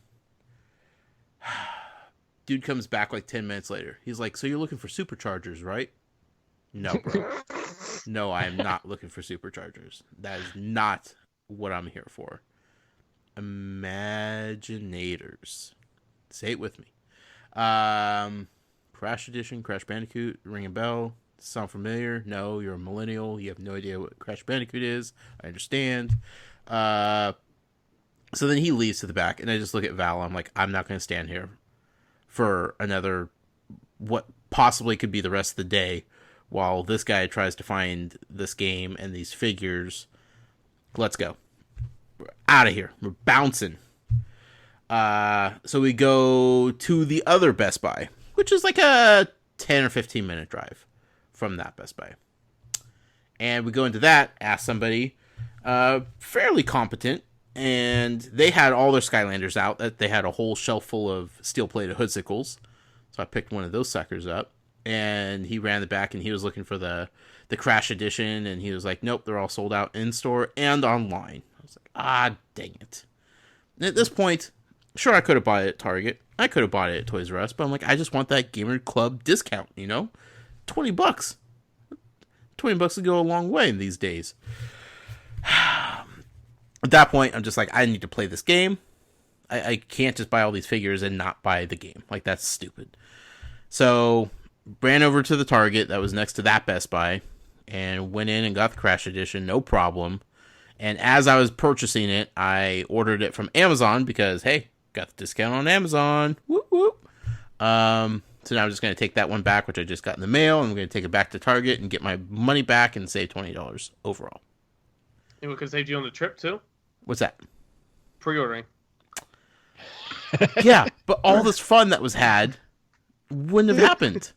A: Dude comes back like 10 minutes later. He's like, so you're looking for superchargers, right? No, bro. No, I am not looking for superchargers. That is not what I'm here for. Imaginators. Say it with me. Crash Edition, Crash Bandicoot, ring a bell. Sound familiar? No, you're a millennial. You have no idea what Crash Bandicoot is. I understand. So then he leaves to the back, and I just look at Val. I'm like, I'm not going to stand here for another, what possibly could be the rest of the day, while this guy tries to find this game and these figures. Let's go. We're out of here. We're bouncing. So we go to the other Best Buy, which is like a 10 or 15 minute drive from that Best Buy. And we go into that, ask somebody fairly competent, and they had all their Skylanders out. That they had a whole shelf full of steel-plated hoodsickles. So I picked one of those suckers up, and he ran the back, and he was looking for the Crash Edition, and he was like, nope, they're all sold out in-store and online. I was like, dang it. And at this point, sure, I could have bought it at Target. I could have bought it at Toys R Us, but I'm like, I just want that Gamer Club discount, you know? $20. $20 would go a long way in these days. At that point, I'm just like, I need to play this game. I can't just buy all these figures and not buy the game. Like, that's stupid. So, ran over to the Target that was next to that Best Buy and went in and got the Crash Edition, no problem. And as I was purchasing it, I ordered it from Amazon because, hey, got the discount on Amazon. Whoop, whoop. So now I'm just going to take that one back, which I just got in the mail, and I'm going to take it back to Target and get my money back and save $20 overall.
B: And what could save you on the trip, too?
A: What's that?
B: Pre-ordering.
A: Yeah, but all this fun that was had wouldn't have happened.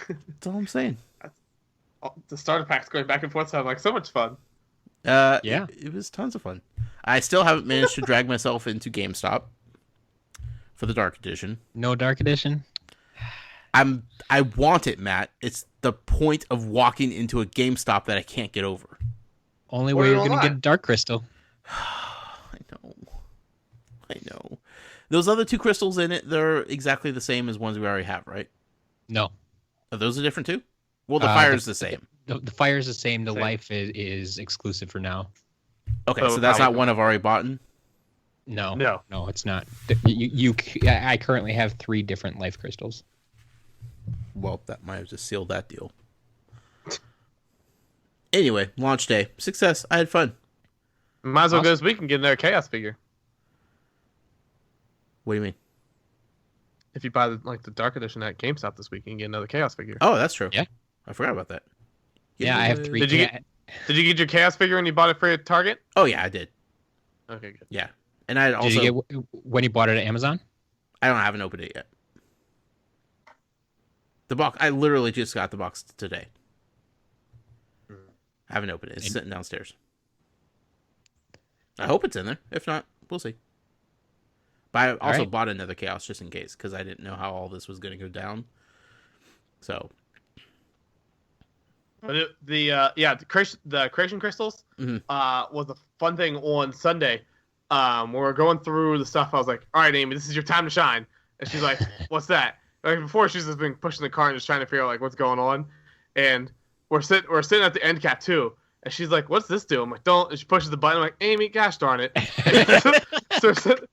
A: That's all I'm saying.
B: The starter packs going back and forth sound like so much fun.
C: Yeah.
A: It was tons of fun. I still haven't managed to drag myself into GameStop for the Dark Edition.
C: No Dark Edition?
A: I want it, Matt. It's the point of walking into a GameStop that I can't get over.
C: Only way you're going to get Dark Crystal.
A: I know. Those other 2 crystals in it, they're exactly the same as ones we already have, right?
C: No.
A: Are those the different 2? Well, the fire's the same.
C: The fire's the same. The life is exclusive for now.
A: Okay, so that's not one I've already bought in?
C: No, it's not. I currently have 3 different life crystals.
A: Well, that might have just sealed that deal. Anyway, launch day. Success. I had fun.
B: Might as well go this week and get another Chaos figure.
A: What do you mean?
B: If you buy the Dark Edition at GameStop this week, you can get another Chaos figure.
A: Oh, that's true.
C: Yeah.
A: I forgot about that.
C: Yeah, I have 3.
B: Did you get your Chaos figure when you bought it for at Target?
A: Oh, yeah, I did.
B: Okay, good.
A: Yeah. And I also...
C: Did you get when you bought it at Amazon?
A: I haven't opened it yet. The box... I literally just got the box today. I haven't opened it. It's sitting downstairs. I hope it's in there. If not, we'll see. But I also bought another Chaos just in case, because I didn't know how all this was going to go down. So...
B: But the creation crystals was a fun thing on Sunday. When we were going through the stuff, I was like, "All right, Amy, this is your time to shine." And she's like, "What's that?" Like before, she's just been pushing the cart and just trying to figure out like what's going on. And we're sitting at the end cap too, and she's like, "What's this do?" I'm like, "Don't." And she pushes the button. I'm like, "Amy, gosh darn it!" So we're sitting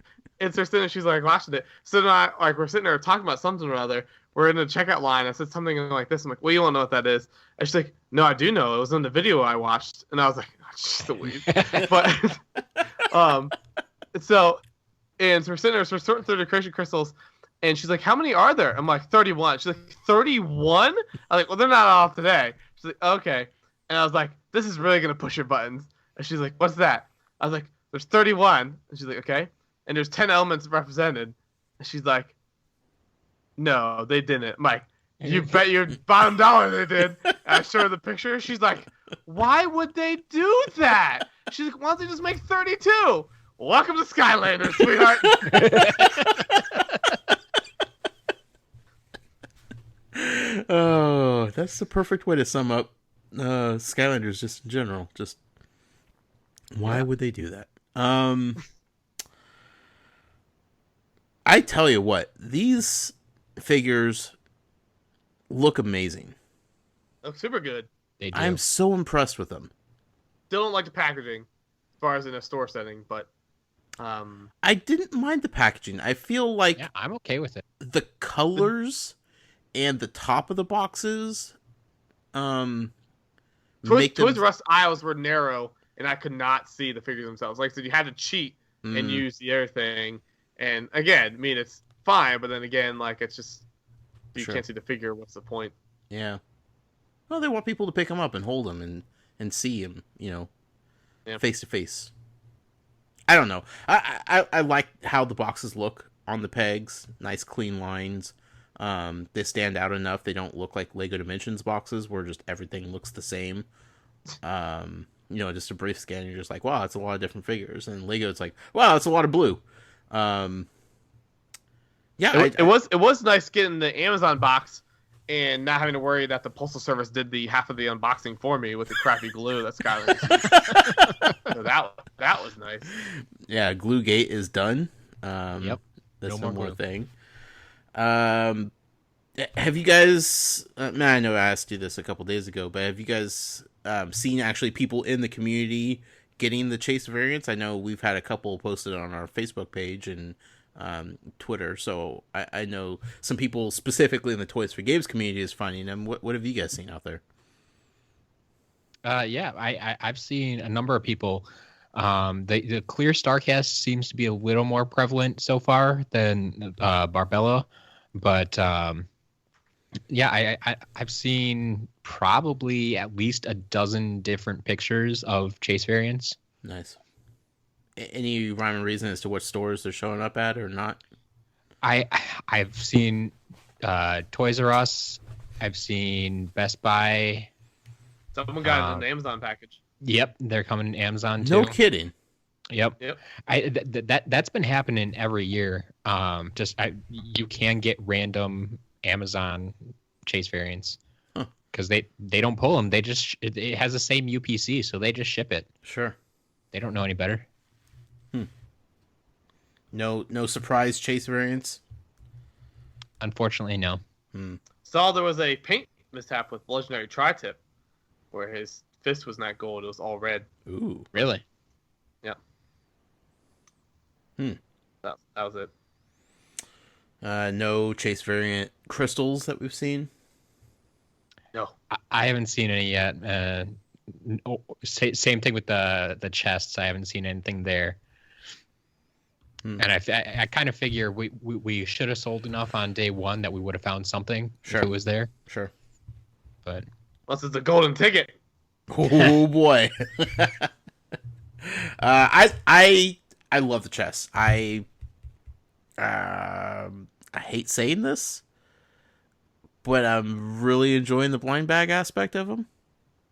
B: there, she's like watching it. So then we're sitting there talking about something or other. We're in the checkout line. I said something like this. I'm like, well, you won't know what that is. And she's like, no, I do know. It was in the video I watched. And I was like, oh, just the weed. But, so we're sitting there, so we're sorting through the creation crystals. And she's like, how many are there? I'm like, 31. She's like, 31? I'm like, well, they're not off today. She's like, okay. And I was like, this is really going to push your buttons. And she's like, what's that? I was like, there's 31. And she's like, okay. And there's 10 elements represented. And she's like, no, they didn't. I'm like, you bet your bottom dollar they did. And I showed her the picture. She's like, why would they do that? She's like, why don't they just make 32? Welcome to Skylanders, sweetheart.
A: Oh, that's the perfect way to sum up Skylanders just in general. Just why would they do that? I tell you what, these figures look amazing.
B: Look super good.
C: They do.
A: I'm so impressed with them.
B: Still don't like the packaging as far as in a store setting, but
A: I didn't mind the packaging. I feel like
C: Yeah, I'm okay with it.
A: the colors and the top of the boxes
B: Toys R Us aisles were narrow, and I could not see the figures themselves. Like I said, you had to cheat and use the other thing. And again, I mean, it's fine, but then again, like it's just if you can't see the figure. What's the point?
A: Yeah. Well, they want people to pick them up and hold them and see them, face to face. I don't know. I like how the boxes look on the pegs. Nice clean lines. They stand out enough. They don't look like Lego Dimensions boxes where just everything looks the same. Just a brief scan, you're just like, wow, it's a lot of different figures. And Lego, it's like, wow, it's a lot of blue.
B: It was nice getting the Amazon box and not having to worry that the Postal Service did the half of the unboxing for me with the crappy glue that Skylanders used. So that was nice.
A: Yeah, glue gate is done.
C: Yep.
A: That's
C: No
A: one
C: more
A: more thing. Have you guys? I know I asked you this a couple days ago, but have you guys seen actually people in the community getting the Chase variants? I know we've had a couple posted on our Facebook page and Twitter, so I know some people specifically in the Toys for Games community is finding them. What have you guys seen out there?
C: I've seen a number of people. The clear Starcast seems to be a little more prevalent so far than Barbella, but I've seen probably at least a dozen different pictures of Chase variants.
A: Nice. Any rhyme or reason as to what stores they're showing up at or not?
C: I've seen Toys R Us. I've seen Best Buy.
B: Someone got it in the Amazon package.
C: Yep, they're coming in Amazon too.
A: No kidding.
C: Yep. That's been happening every year. You can get random Amazon Chase variants because they don't pull them. It has the same UPC, so they just ship it. Sure. They don't know any better.
A: No surprise Chase variants?
C: Unfortunately, no.
B: Saw there was a paint mishap with Legendary Tri-Tip where his fist was not gold, it was all red.
A: Ooh.
C: Really?
B: Yeah. That was it.
A: No Chase variant crystals that we've seen?
B: No.
C: I haven't seen any yet. Same thing with the chests. I haven't seen anything there. And I kind of figure we should have sold enough on day one that we would have found something if it was there.
A: Sure.
C: But
B: unless it's a golden ticket.
A: Oh boy. I love the chests. I hate saying this, but I'm really enjoying the blind bag aspect of them.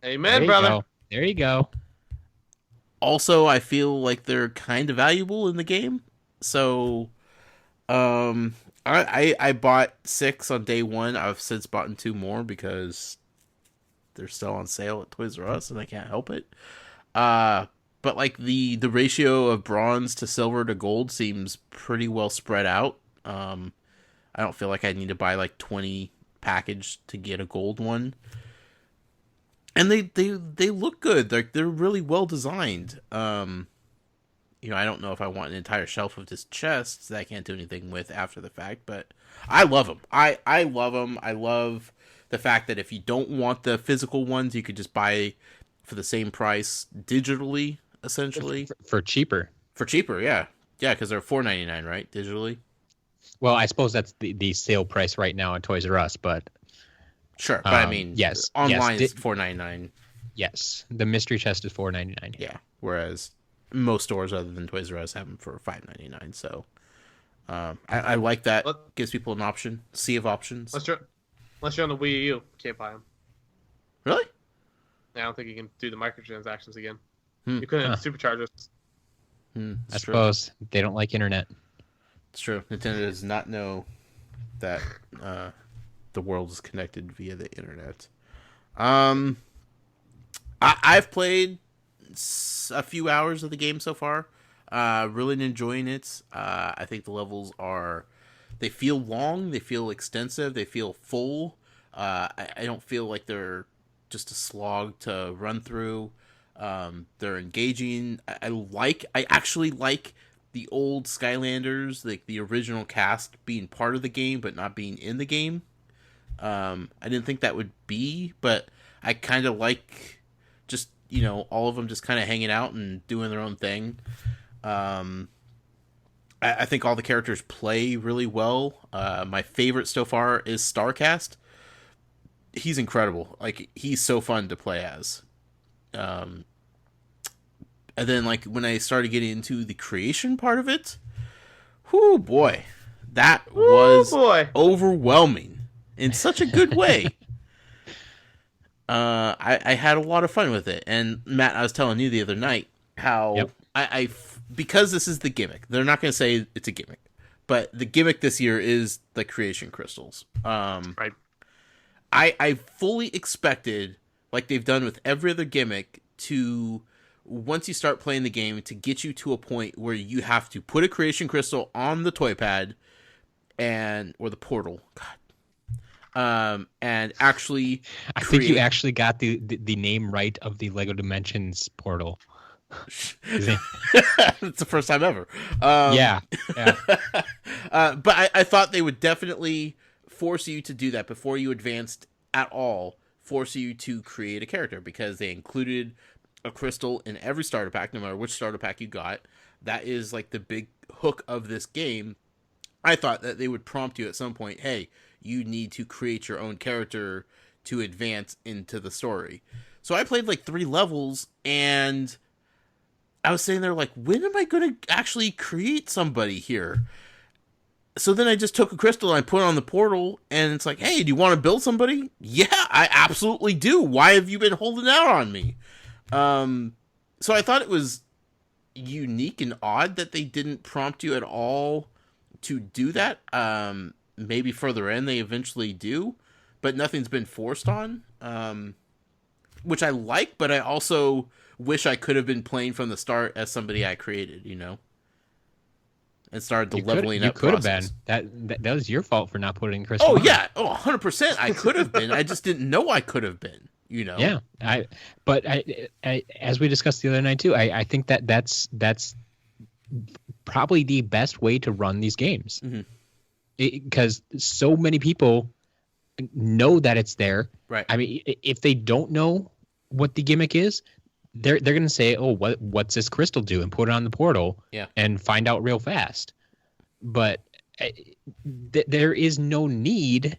B: Amen, brother.
C: There you go.
A: Also, I feel like they're kind of valuable in the game. So, I bought 6 on day 1. I've since bought 2 more because they're still on sale at Toys R Us, and I can't help it. But like the ratio of bronze to silver to gold seems pretty well spread out. I don't feel like I need to buy like 20 package to get a gold one. And they look good. They're really well designed. I don't know if I want an entire shelf of just chests that I can't do anything with after the fact, but I love them. I love them. I love the fact that if you don't want the physical ones, you could just buy for the same price digitally, essentially.
C: For cheaper.
A: For cheaper, yeah. Yeah, because they're $4.99, right? Digitally.
C: Well, I suppose that's the sale price right now at Toys R Us, but...
A: Sure, but I mean, online it's $4.99.
C: Yes, the mystery chest is $4.99.
A: Yeah, whereas most stores other than Toys R Us have them for $5.99. So I like that. Gives people an option, sea of options.
B: Unless you're on the Wii U, can't buy them.
A: Really?
B: I don't think you can do the microtransactions again. You couldn't supercharge us.
C: I suppose they don't like internet.
A: It's true. Nintendo does not know that the world is connected via the internet. I've played a few hours of the game so far. Really enjoying it. I think the levels they feel long, they feel extensive, they feel full. I don't feel like they're just a slog to run through. They're engaging. I actually like the old Skylanders, like the original cast being part of the game but not being in the game. I didn't think that would be, but I kind of like just, all of them just kind of hanging out and doing their own thing. I think all the characters play really well. My favorite so far is Starcast. He's incredible. Like, he's so fun to play as. And then, like, when I started getting into the creation part of it, whoo boy, that was overwhelming in such a good way. I had a lot of fun with it. And Matt, I was telling you the other night how because this is the gimmick. They're not going to say it's a gimmick, but the gimmick this year is the creation crystals.
B: Right.
A: I fully expected, like they've done with every other gimmick, to once you start playing the game, to get you to a point where you have to put a creation crystal on the toy pad or the portal. God. And actually,
C: I think you actually got the name right of the Lego Dimensions portal.
A: It's the first time ever.
C: Yeah.
A: But I thought they would definitely force you to do that before you advanced at all. Force you to create a character, because they included a crystal in every starter pack, no matter which starter pack you got. That is like the big hook of this game. I thought that they would prompt you at some point, hey, you need to create your own character to advance into the story. So I played like 3 levels, and I was sitting there like, when am I going to actually create somebody here? So then I just took a crystal and I put it on the portal, and it's like, hey, do you want to build somebody? Yeah, I absolutely do. Why have you been holding out on me? So I thought it was unique and odd that they didn't prompt you at all to do that. Maybe further in they eventually do, but nothing's been forced on, which I like, but I also wish I could have been playing from the start as somebody I created, and started the leveling up process.
C: You could have been. That was your fault for not putting crystal on.
A: Yeah. 100%. I could have been. I just didn't know I could have been,
C: Yeah. But as we discussed the other night too, I think that's probably the best way to run these games. Mm-hmm. Because so many people know that it's there.
A: Right.
C: I mean, if they don't know what the gimmick is, they're going to say, "Oh, what's this crystal do?" and put it on the portal, and find out real fast. But there is no need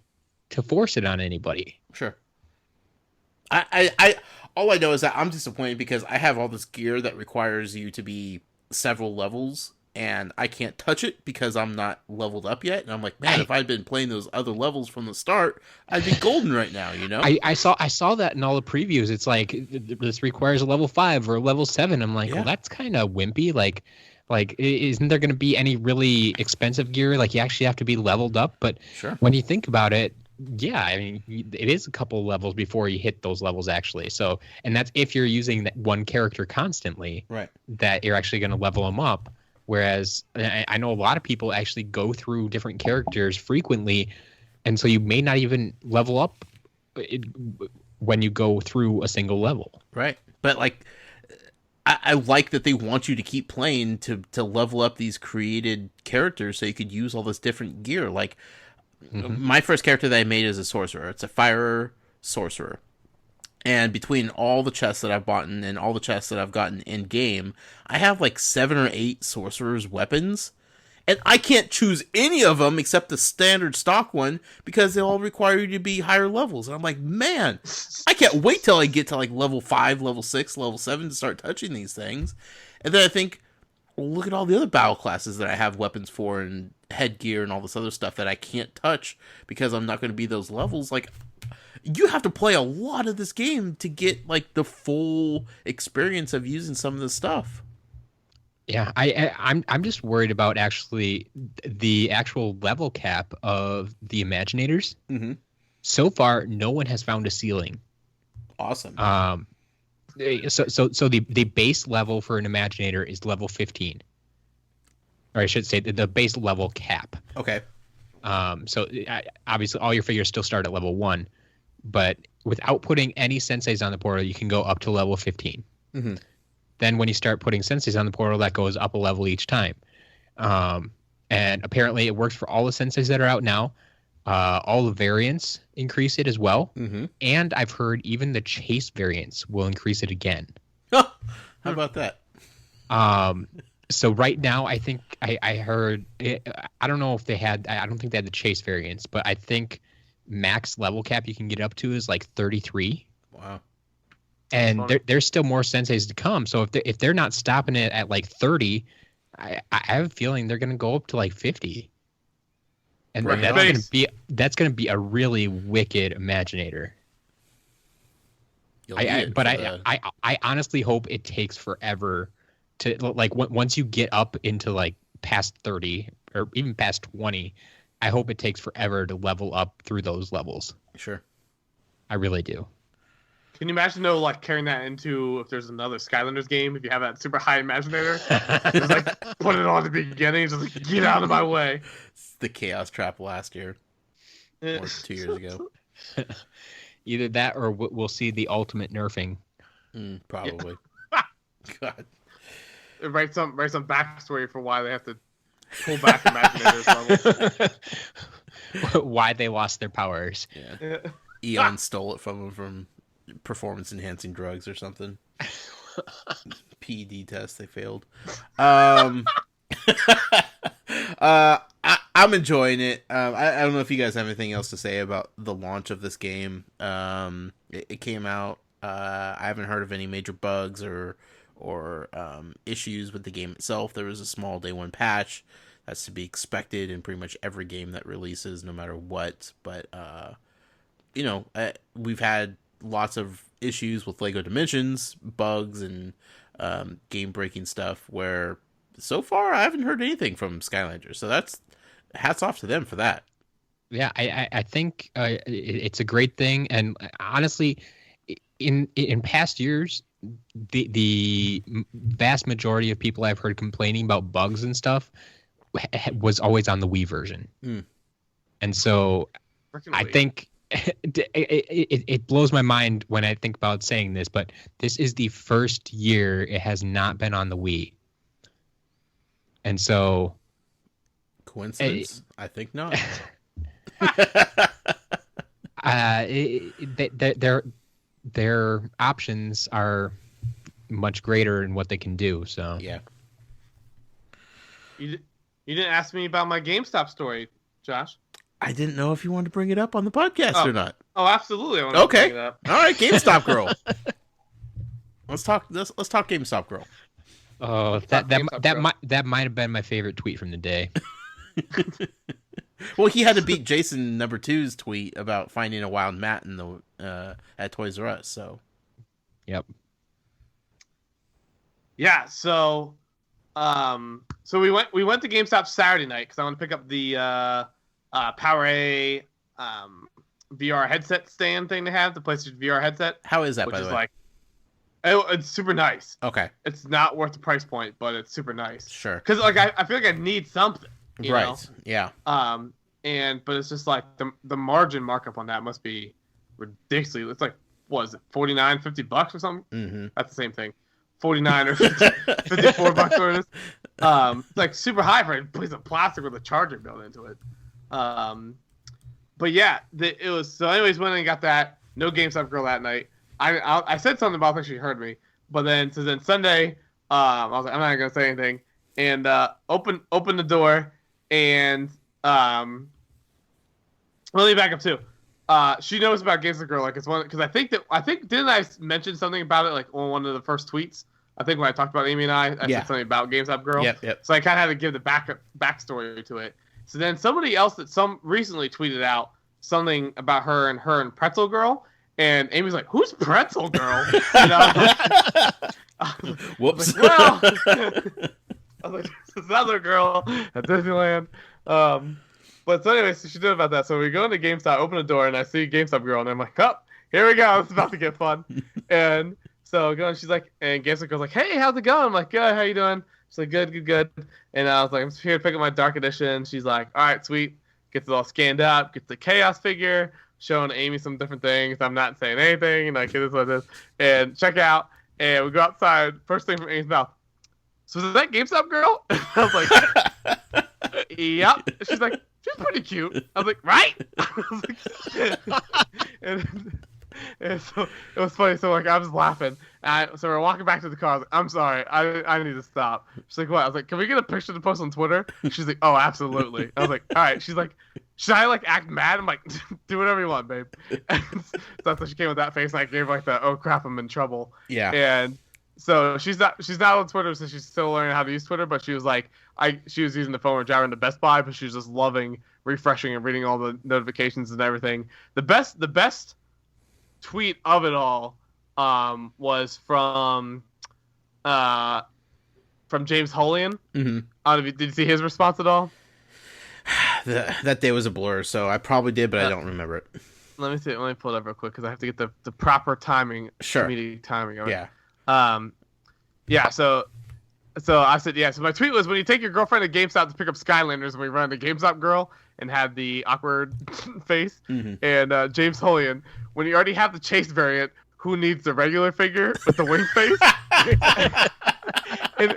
C: to force it on anybody.
A: Sure. I all I know is that I'm disappointed because I have all this gear that requires you to be several levels, and I can't touch it because I'm not leveled up yet. And I'm like, man, if I'd been playing those other levels from the start, I'd be golden right now,
C: I saw that in all the previews. It's like, this requires a level 5 or a level 7. I'm like, well, that's kind of wimpy. Like, isn't there going to be any really expensive gear? Like, you actually have to be leveled up. But when you think about it, yeah, I mean, it is a couple levels before you hit those levels actually. So, and that's if you're using that one character constantly,
A: right?
C: That you're actually going to level them up. Whereas I know a lot of people actually go through different characters frequently, and so you may not even level up when you go through a single level.
A: Right. But like, I like that they want you to keep playing to level up these created characters so you could use all this different gear. Like, my first character that I made is a sorcerer. It's a fire sorcerer. And between all the chests that I've bought and all the chests that I've gotten in game, I have like 7 or 8 sorcerer's weapons. And I can't choose any of them except the standard stock one because they all require you to be higher levels. And I'm like, man, I can't wait till I get to like level 5, level 6, level 7 to start touching these things. And then I think, well, look at all the other battle classes that I have weapons for and headgear and all this other stuff that I can't touch because I'm not going to be those levels. Like, you have to play a lot of this game to get like the full experience of using some of this stuff.
C: Yeah, I'm just worried about actually the actual level cap of the Imaginators.
A: Mm-hmm.
C: So far, no one has found a ceiling.
A: Awesome.
C: So the base level for an Imaginator is level 15, or I should say the base level cap.
A: Okay.
C: So obviously all your figures still start at level 1, but without putting any senseis on the portal, you can go up to level 15.
A: Mm-hmm.
C: Then when you start putting senseis on the portal, that goes up a level each time. And apparently it works for all the senseis that are out now. All the variants increase it as well.
A: Mm-hmm.
C: And I've heard even the chase variants will increase it again.
A: How about that?
C: So right now, I think I heard, I don't know if they had, I don't think they had the chase variants, but I think max level cap you can get up to is like 33.
A: Wow.
C: And there's still more senseis to come. So if they're not stopping it at like 30, I have a feeling they're going to go up to like 50. And
A: Right.
C: that's going to be a really wicked Imaginator. I honestly hope it takes forever to, like, once you get up into like past 30 or even past 20, I hope it takes forever to level up through those levels.
A: Sure.
C: I really do.
B: Can you imagine though, like carrying that into if there's another Skylanders game, if you have that super high Imaginator, just like put it on at the beginning, just like get out of my way.
A: It's the Chaos Trap last year or 2 years ago.
C: Either that or we'll see the ultimate nerfing.
A: Probably. God.
B: Write some backstory for why they have to pull back Imaginators level.
C: Why they lost their powers.
A: Yeah. Eon stole it from them from performance enhancing drugs or something. PED test they failed. I'm enjoying it. I don't know if you guys have anything else to say about the launch of this game. It came out. I haven't heard of any major bugs or issues with the game itself. There was a small day one patch. That's to be expected in pretty much every game that releases, no matter what. But we've had lots of issues with Lego Dimensions, bugs, and game-breaking stuff, where so far I haven't heard anything from Skylanders. So that's hats off to them for that.
C: Yeah, I think it's a great thing. And honestly, in past years, the vast majority of people I've heard complaining about bugs and stuff was always on the Wii version. And so I think it blows my mind when I think about saying this, but this is the first year it has not been on the Wii. And so
A: coincidence? I think not.
C: Their options are much greater in what they can do. So
A: yeah.
B: You didn't ask me about my GameStop story, Josh.
A: I didn't know if you wanted to bring it up on the podcast or not.
B: Oh, absolutely. I want to bring it up.
A: All right, GameStop girl. Let's talk GameStop girl.
C: Oh, that might have been my favorite tweet from the day.
A: Well, he had to beat Jason number 2's tweet about finding a wild mat in the at Toys R Us. So,
C: yep.
B: Yeah. So we went to GameStop Saturday night because I want to pick up the Power A VR headset stand thing they have, the PlayStation VR headset.
A: How is that, by the way?
B: It's super nice.
A: Okay.
B: It's not worth the price point, but it's super nice.
A: Sure.
B: Because I feel like I need something. You know?
A: Yeah.
B: But it's just like the margin markup on that must be ridiculous. It's like, what is it, $49, $50 or something?
A: Mm-hmm.
B: That's the same thing. 49 or 54 or it is. It's like super high for a piece of plastic with a charger built into it. But yeah, it was. So anyways, went and got that. No GameStop girl that night. I said something about, I think she heard me. But then Sunday, I was like, I'm not gonna say anything. And open the door, and let me back up too. She knows about Games of Girl, like it's one because I think didn't I mention something about it like on one of the first tweets? I think when I talked about Amy and I said something about GameStop Girl.
A: Yep.
B: So I kind of had to give the backstory to it. So then somebody else that recently tweeted out something about her and Pretzel Girl, and Amy's like, "Who's Pretzel Girl?"
A: Whoops.
B: I was like, "This is another girl at Disneyland." But so anyway, so she did about that. So we go into GameStop, open the door, and I see GameStop Girl, and I'm like, "Oh, here we go. It's about to get fun." And so going, she's like, and GameStop Girl's like, "Hey, how's it going?" I'm like, "Good. How you doing?" She's like, "Good." And I was like, "I'm here to pick up my Dark Edition." She's like, "All right, sweet." Gets it all scanned up. Gets the Chaos figure, showing Amy some different things. I'm not saying anything. Like, it is what it is. And check out. And we go outside. First thing from Amy's mouth. "So is that GameStop Girl?" I was like, "Yep." She's like, "She's pretty cute." I was like, "Right?" I was like, and so it was funny. So like I was laughing. So we're walking back to the car. I was like, "I'm sorry. I need to stop." She's like, "What?" I was like, "Can we get a picture to post on Twitter?" She's like, "Oh, absolutely." I was like, "All right." She's like, "Should I like act mad?" I'm like, "Do whatever you want, babe." And so that's when she came with that face, and I gave like the "oh crap, I'm in trouble."
A: Yeah.
B: And so she's not on Twitter, so she's still learning how to use Twitter. But she was like, she was using the phone when driving to Best Buy, but she was just loving refreshing and reading all the notifications and everything. The best tweet of it all was from James Holian.
A: Mm-hmm.
B: Did you see his response at all?
A: That day was a blur, so I probably did, but I don't remember it.
B: Let me see. Let me pull it up real quick because I have to get the proper timing.
A: Sure.
B: Comedic timing. Of it.
A: Yeah.
B: So I said, yeah. So my tweet was, when you take your girlfriend to GameStop to pick up Skylanders, and we run into GameStop Girl and had the awkward face, and James Holian, when you already have the Chase variant, who needs the regular figure with the wing face? And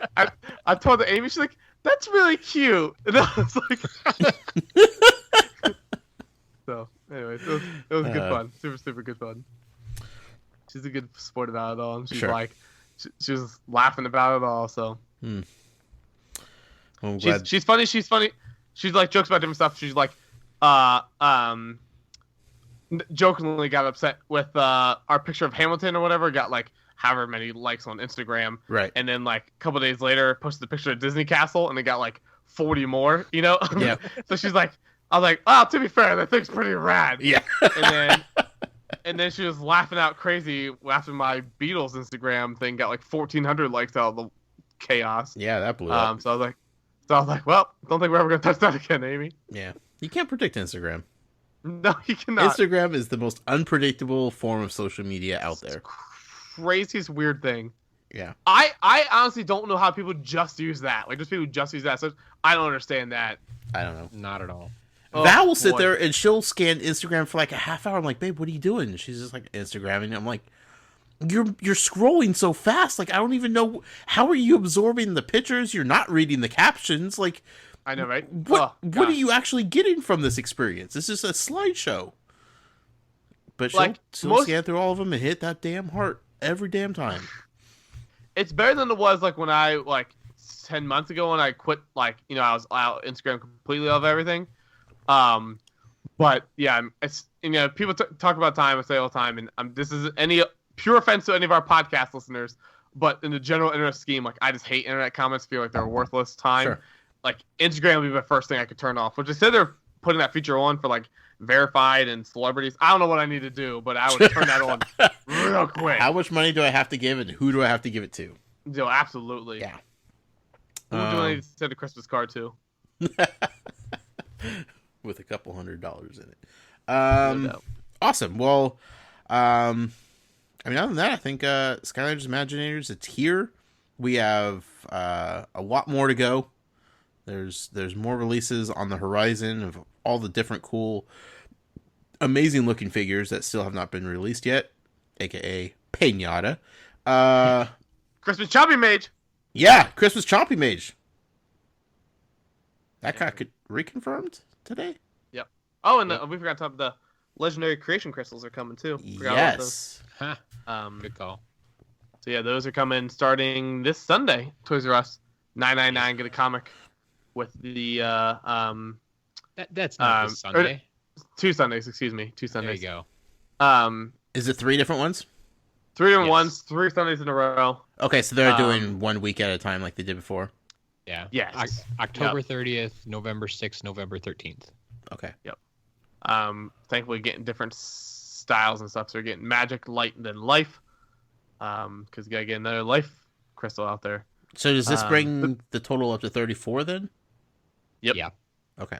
B: I told Amy, she's like, "That's really cute." And I was like, so anyways, it was good fun, super good fun. She's a good sport about it all, and she's like, she was laughing about it all. So she's funny. She's funny. She's like jokes about different stuff. She's like, jokingly got upset with our picture of Hamilton or whatever. Got like however many likes on Instagram.
A: Right.
B: And then like a couple days later, posted the picture of Disney Castle, and it got like 40 more. You know.
A: Yeah.
B: So she's like, I was like, "Oh, to be fair, that thing's pretty rad."
A: Yeah.
B: And then she was laughing out crazy after my Beatles Instagram thing got like 1,400 likes out of the chaos.
A: Yeah, that blew up.
B: So I was like, well, don't think we're ever gonna touch that again, Amy.
A: Yeah, you can't predict Instagram.
B: No, you cannot.
A: Instagram is the most unpredictable form of social media out there.
B: Craziest weird thing.
A: Yeah.
B: I honestly don't know how people just use that. Like, just people who just use that. So I don't understand that.
A: I don't know.
C: Not at all.
A: Val will sit there and she'll scan Instagram for like a half hour. I'm like, "Babe, what are you doing?" She's just like, "Instagramming." I'm like, You're scrolling so fast. Like, I don't even know, how are you absorbing the pictures? You're not reading the captions. Like,
B: I know, right?
A: What are you actually getting from this experience? It's just a slideshow." But she'll scan through all of them and hit that damn heart every damn time.
B: It's better than it was like when I 10 months ago when I quit. Like, I was out Instagram completely of everything. But yeah, it's people talk about time. I say all the time, and this is any pure offense to any of our podcast listeners, but in the general internet scheme, like, I just hate internet comments. Feel like they're worthless time. Sure. Like, Instagram would be my first thing I could turn off. Which they said they're putting that feature on for like verified and celebrities. I don't know what I need to do, but I would turn that on real quick.
A: How much money do I have to give, and who do I have to give it to?
B: No, absolutely.
A: Yeah.
B: Who do I need to send a Christmas card to?
A: With a couple $100 in it. Awesome. Well, I mean, other than that, I think Skylanders Imaginators, it's here. We have a lot more to go. There's more releases on the horizon of all the different cool, amazing looking figures that still have not been released yet, aka Pinata.
B: Christmas Chompy Mage.
A: Yeah, Christmas Chompy Mage. That got reconfirmed today?
B: Yep. Oh, and we forgot to talk about the Legendary Creation Crystals are coming too.
A: Yes.
C: Good call.
B: So yeah, those are coming starting this Sunday. Toys R Us, $9.99, get a comic. with the
C: That's not this Sunday.
B: 2 Sundays, excuse me, 2
C: There you
B: Sundays.
C: go.
A: Is it 3 different ones?
B: 3 different
C: Yes.
B: ones, 3 Sundays in a row.
A: Okay, so they're doing 1 week at a time like they did before.
C: Yeah.
B: Yes.
C: October 30th, November 6th, November 13th.
A: Okay.
B: Thankfully getting different styles and stuff. So we're getting magic, light, and then life. Because you gotta get another life crystal out there.
A: So does this bring the total up to 34 then?
B: Yep.
C: Yeah.
A: Okay.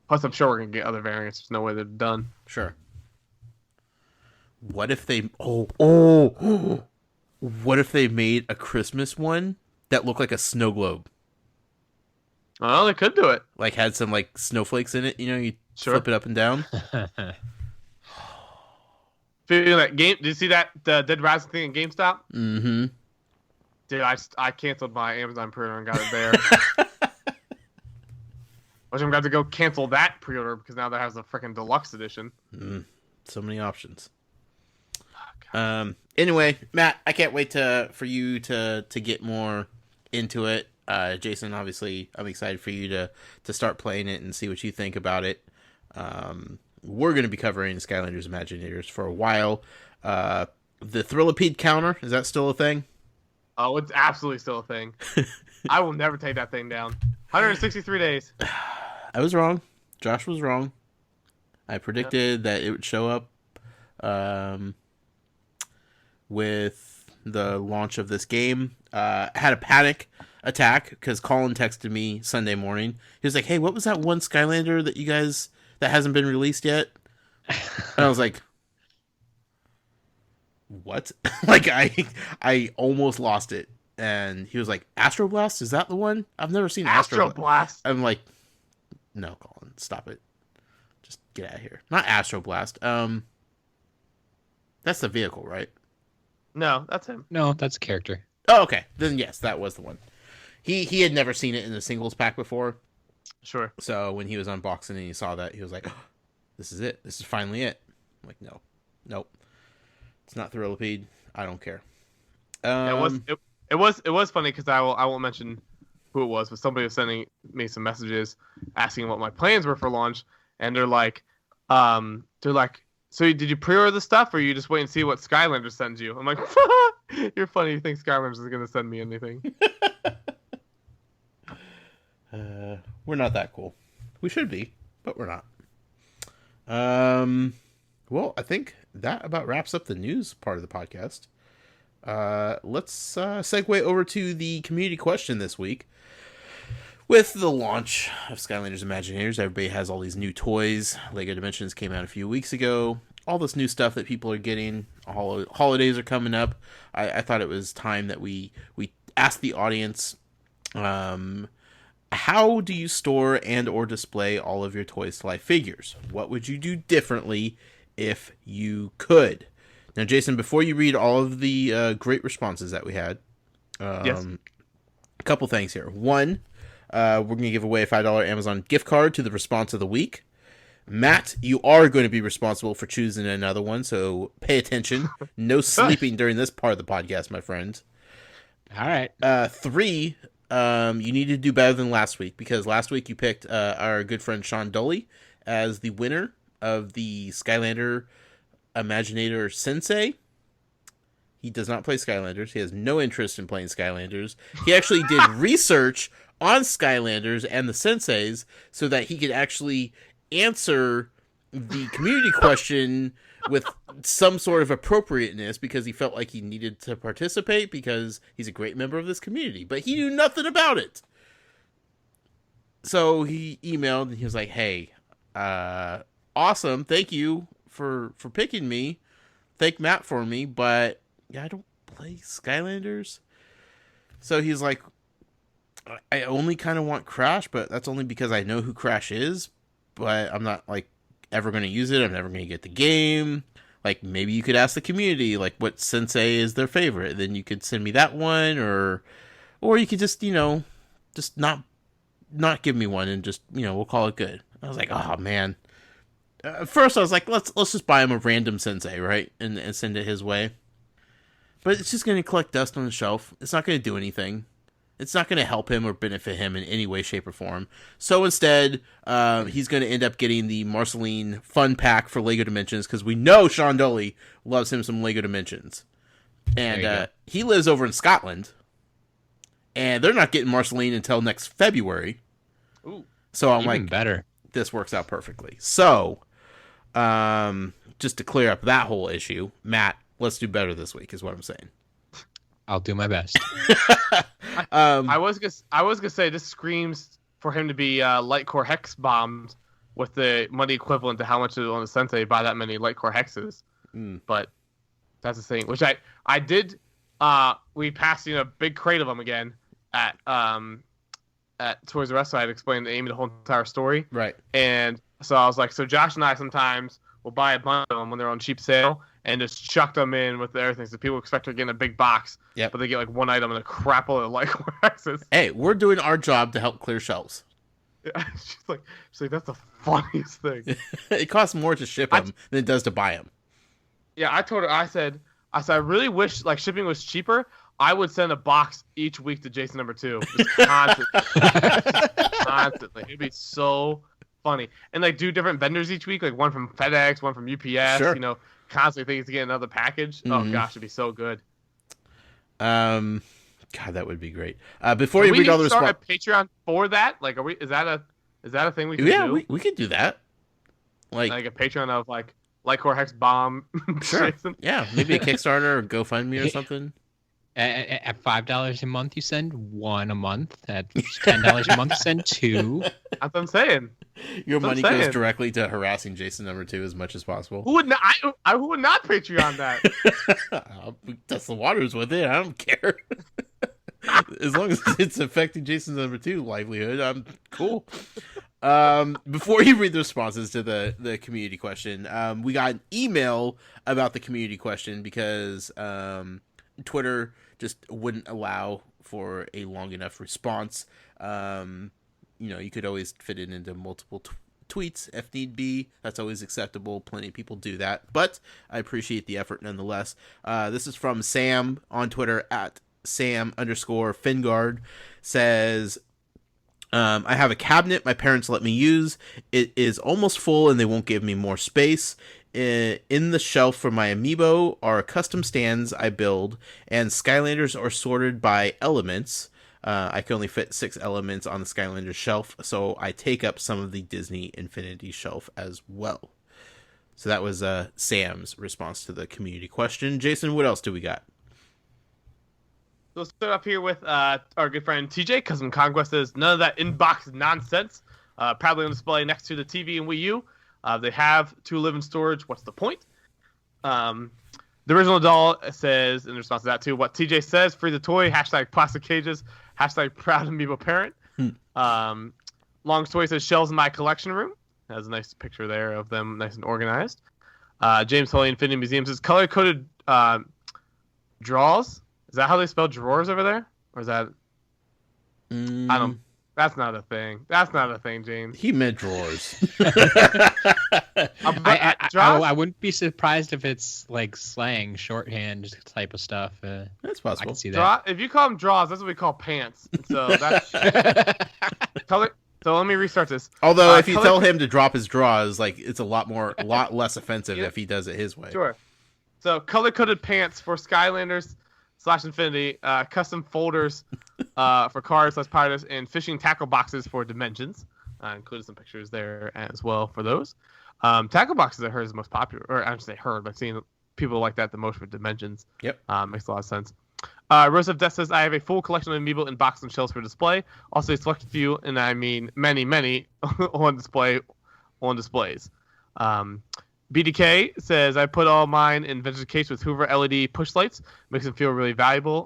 B: Plus, I'm sure we're gonna get other variants. There's no way they're done.
A: Sure. What if they what if they made a Christmas one that looked like a snow globe?
B: Oh, they could do it.
A: Like had some like snowflakes in it, you
B: Sure.
A: flip it up and down.
B: Speaking of that game, did you see that the Dead Rising thing in GameStop?
A: Mm-hmm.
B: Dude, I canceled my Amazon pre-order and got it there. Which I'm going to go cancel that pre-order because now that has a freaking deluxe edition.
A: So many options. Anyway, Matt, I can't wait for you to get more into it. Jason, obviously, I'm excited for you to start playing it and see what you think about it. We're going to be covering Skylanders Imaginators for a while. The Thrillipede counter, is that still a thing?
B: Oh, it's absolutely still a thing. I will never take that thing down. 163 days.
A: I was wrong. Josh was wrong. I predicted that it would show up with the launch of this game. I had a panic attack because Colin texted me Sunday morning. He was like, "Hey, what was that one Skylander that you guys that hasn't been released yet?" And I was like, "What?" Like I almost lost it. And he was like, "Astro Blast? Is that the one? I've never seen
B: Astro Blast.
A: I'm like, "No, Colin, stop it. Just get out of here." Not Astro Blast. That's the vehicle, right?
B: No, that's him.
C: No, that's a character.
A: Oh, okay. Then yes, that was the one. He had never seen it in the singles pack before.
B: Sure.
A: So when he was unboxing and he saw that, he was like, oh, "This is it. This is finally it." I'm like, nope. It's not Thrillipede. I don't care.
B: It was funny because I won't mention who it was, but somebody was sending me some messages asking what my plans were for launch, and they're like, "So did you pre-order the stuff, or you just wait and see what Skylanders sends you?" I'm like, "You're funny. You think Skylanders is gonna send me anything?"
A: We're not that cool. We should be, but we're not. Well, I think that about wraps up the news part of the podcast. Let's segue over to the community question this week. With the launch of Skylanders Imaginators, everybody has all these new toys. LEGO Dimensions came out a few weeks ago. All this new stuff that people are getting. Holidays are coming up. I thought it was time that we asked the audience, how do you store and or display all of your Toys to Life figures? What would you do differently if you could? Now, Jason, before you read all of the great responses that we had,
B: Yes.
A: a couple things here. One, we're going to give away a $5 Amazon gift card to the response of the week. Matt, you are going to be responsible for choosing another one, so pay attention. No sleeping during this part of the podcast, my friend.
C: All right.
A: 3, you need to do better than last week, because last week you picked our good friend Sean Dolly as the winner of the Skylander Imaginator Sensei. He does not play Skylanders. He has no interest in playing Skylanders. He actually did research on Skylanders and the Senseis so that he could actually answer the community question with some sort of appropriateness, because he felt like he needed to participate because he's a great member of this community, but he knew nothing about it. So he emailed and he was like, "Hey, awesome. Thank you for picking me. Thank Matt for me, but yeah, I don't play Skylanders." So he's like, "I only kind of want Crash, but that's only because I know who Crash is, but I'm not like ever going to use it. I'm never going to get the game. Like, maybe you could ask the community, like, what Sensei is their favorite. Then you could send me that one, or you could just, just not give me one and just, we'll call it good." I was like, "Oh man." First I was like, let's just buy him a random Sensei, right? And send it his way. But it's just going to collect dust on the shelf. It's not going to do anything. It's not going to help him or benefit him in any way, shape, or form. So instead, he's going to end up getting the Marceline Fun Pack for LEGO Dimensions, because we know Sean Doley loves him some LEGO Dimensions. And he lives over in Scotland, and they're not getting Marceline until next February.
B: Ooh,
A: so I'm
C: even
A: like,
C: better.
A: This works out perfectly. So, just to clear up that whole issue, Matt, let's do better this week, is what I'm saying.
C: I'll do my best.
B: I was gonna say this screams for him to be light core hex bombed with the money equivalent to how much on the Sensei buy that many light core hexes. But that's the thing, which I did. We passed a big crate of them again at Toys R Us. So I had explained to Amy the whole entire story.
A: Right.
B: And so I was like, so Josh and I sometimes will buy a bunch of them when they're on cheap sale and just chuck them in with everything. So people expect to get a big box, but they get like one item and a crap load of light core hexes.
A: Hey, we're doing our job to help clear shelves.
B: She's like, that's the funniest thing.
A: It costs more to ship them than it does to buy them. Yeah,
B: I told her, I said, I really wish like shipping was cheaper. I would send a box each week to Jason number 2. Just constantly. Constantly. It'd be so funny. And like do different vendors each week, like one from FedEx, one from UPS,
A: sure.
B: Constantly things to get another package. Oh gosh, it'd be so good.
A: God, that would be great. Before you read all the response,
B: start a Patreon for that? Like, is that a thing we can do?
A: Yeah, we could do that. Like
B: a Patreon of like Lightcore Hex Bomb.
A: Sure. Yeah, maybe a Kickstarter or GoFundMe or something.
C: At $5 a month, you send one a month. At $10 a month, you send two.
B: That's what I'm saying.
A: Your money goes directly to harassing Jason number 2 as much as possible.
B: Who would not? Who would not Patreon that?
A: I'll test the waters with it. I don't care. As long as it's affecting Jason number 2 livelihood, I'm cool. Before you read the responses to the community question, we got an email about the community question because Twitter just wouldn't allow for a long enough response. You could always fit it into multiple tweets if need be. That's always acceptable. Plenty of people do that, but I appreciate the effort nonetheless. This is from Sam on Twitter at Sam_Fingard. Says, I have a cabinet my parents let me use. It is almost full and they won't give me more space. In the shelf for my amiibo are custom stands I build, and Skylanders are sorted by elements. I can only fit 6 elements on the Skylanders shelf, so I take up some of the Disney Infinity shelf as well. So that was Sam's response to the community question. Jason, what else do we got?
B: So let's start up here with our good friend TJ. Custom Conquest says, none of that inbox nonsense. Proudly on display next to the TV and Wii U. They have 2 live in storage. What's the point? The original doll says, in response to that too, what TJ says, free the toy, hashtag plastic cages, hashtag proud amiibo parent. Long Story says, shelves in my collection room. Has a nice picture there of them, nice and organized. James Holy Infinity Museum says, color-coded draws. Is that how they spell drawers over there? Or is that... I don't... That's not a thing. That's not a thing, James.
A: He meant drawers.
C: I wouldn't be surprised if it's like slang, shorthand type of stuff.
A: That's possible.
C: I can see that.
B: If you call them draws, that's what we call pants. So that's color. So let me restart this.
A: Although if you tell him to drop his draws, like it's a lot less offensive if he does it his way.
B: Sure. So color-coded pants for Skylanders /Infinity, custom folders for cars/pilots, and fishing tackle boxes for Dimensions. Included some pictures there as well for those. Tackle boxes I heard is the most popular, or I should say heard, but seeing people like that the most for Dimensions.
A: Yep.
B: Makes a lot of sense. Rose of Death says, I have a full collection of amiibo in boxes and shells for display. Also a select few, and I mean many, on displays. BDK says, I put all mine in vintage case with Hoover LED push lights. Makes them feel really valuable.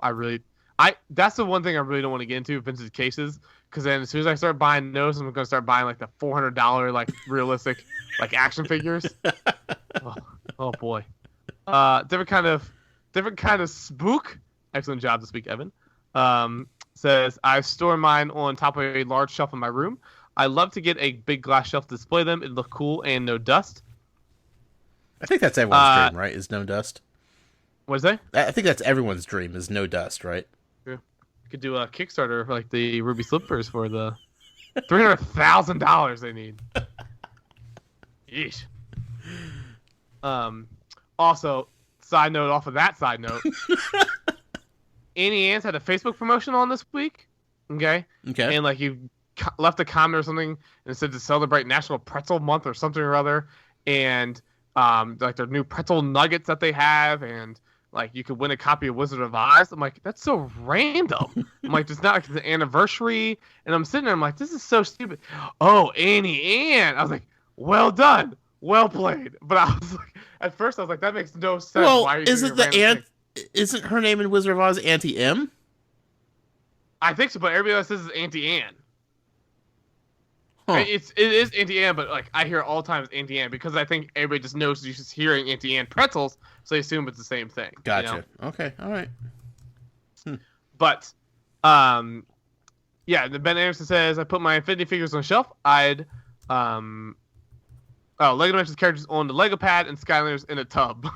B: That's the one thing I really don't want to get into, vintage cases, because then as soon as I start buying those, I'm going to start buying like the $400 like realistic like action figures. Oh boy. Different kind of spook. Excellent job this week, Evan. Says, I store mine on top of a large shelf in my room. I love to get a big glass shelf to display them. It'd look cool and no dust.
A: I think that's everyone's dream, right? Is no dust.
B: What is that?
A: I think that's everyone's dream, is no dust, right?
B: Yeah. could do a Kickstarter for like the Ruby Slippers for the $300,000 they need. Yeesh. Also, side note off of that side note, Annie Ann's had a Facebook promotion on this week. Okay. And like you left a comment or something and it said to celebrate National Pretzel Month or something or other, and like their new pretzel nuggets that they have, and like you could win a copy of Wizard of Oz. I'm like, that's so random. I'm like, it's not like it's an anniversary, and I'm sitting there, I'm like, this is so stupid. Oh, Annie Ann. I was like, well done, well played. But I was like, at first I was like, that makes no sense.
A: Well,
B: Why are you
A: isn't isn't her name in Wizard of Oz Auntie M?
B: I think so, but everybody else says it's Auntie Anne.
A: Huh.
B: It is Auntie Anne, but like I hear all times Auntie Anne because I think everybody just knows you're just hearing Auntie Anne pretzels, so they assume it's the same thing.
A: Gotcha.
B: You know?
A: Okay. All right.
B: But, yeah. The Ben Anderson says I put my Infinity figures on the shelf. Lego Dimensions characters on the Lego pad and Skylanders in a tub.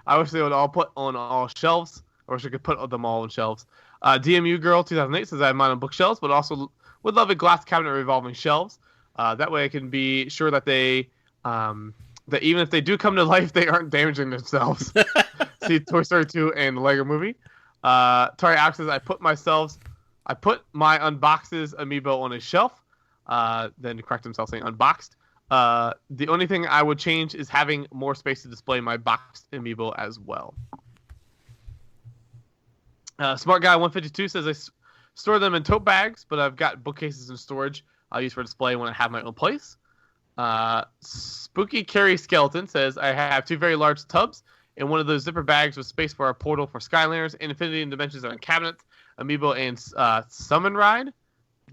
B: I wish they would all put on all shelves. I wish I could put them all on shelves. DMU Girl 2008 says I have mine on bookshelves, but also would love a glass cabinet revolving shelves. That way I can be sure that they, that even if they do come to life, they aren't damaging themselves. See Toy Story 2 and the Lego Movie. Tari Alex says I put my unboxes amiibo on a shelf. Then correct himself saying unboxed. The only thing I would change is having more space to display my boxed amiibo as well. Smart Guy 152 says I store them in tote bags, but I've got bookcases in storage I'll use for display when I have my own place. Spooky Carrie Skeleton says I have 2 very large tubs and one of those zipper bags with space for our portal for Skylanders, Infinity and Dimensions are in cabinets, amiibo, and Summon Ride. I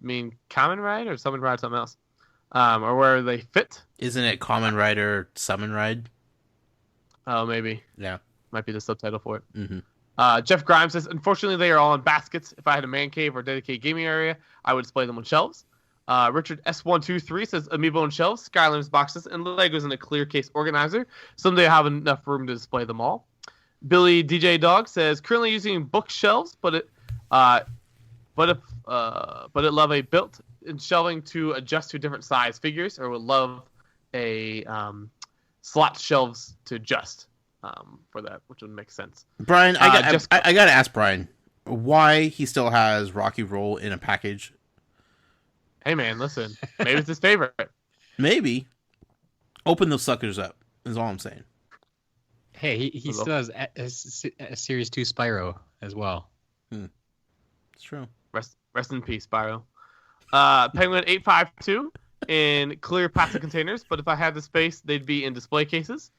B: mean Common Ride or Summon Ride something else. Or where they fit.
A: Isn't it Common Ride or Summon Ride?
B: Oh, maybe.
A: Yeah.
B: Might be the subtitle for it.
A: Mm-hmm.
B: Jeff Grimes says, unfortunately, they are all in baskets. If I had a man cave or dedicated gaming area, I would display them on shelves. Richard S123 says, amiibo on shelves, Skylanders boxes, and Legos in a clear case organizer. Someday I'll have enough room to display them all. Billy DJ Dog says, currently using bookshelves, but it love a built-in shelving to adjust to different size figures, or would love a slot shelves to adjust. For that, which would make sense.
A: Brian, I gotta ask Brian why he still has Rocky Roll in a package.
B: Hey man, listen, maybe it's his favorite.
A: Maybe. Open those suckers up is all I'm saying.
C: Hey, he still has a Series 2 Spyro as well.
A: It's true.
B: Rest in peace, Spyro. Penguin 852 in clear plastic containers, but if I had the space, they'd be in display cases.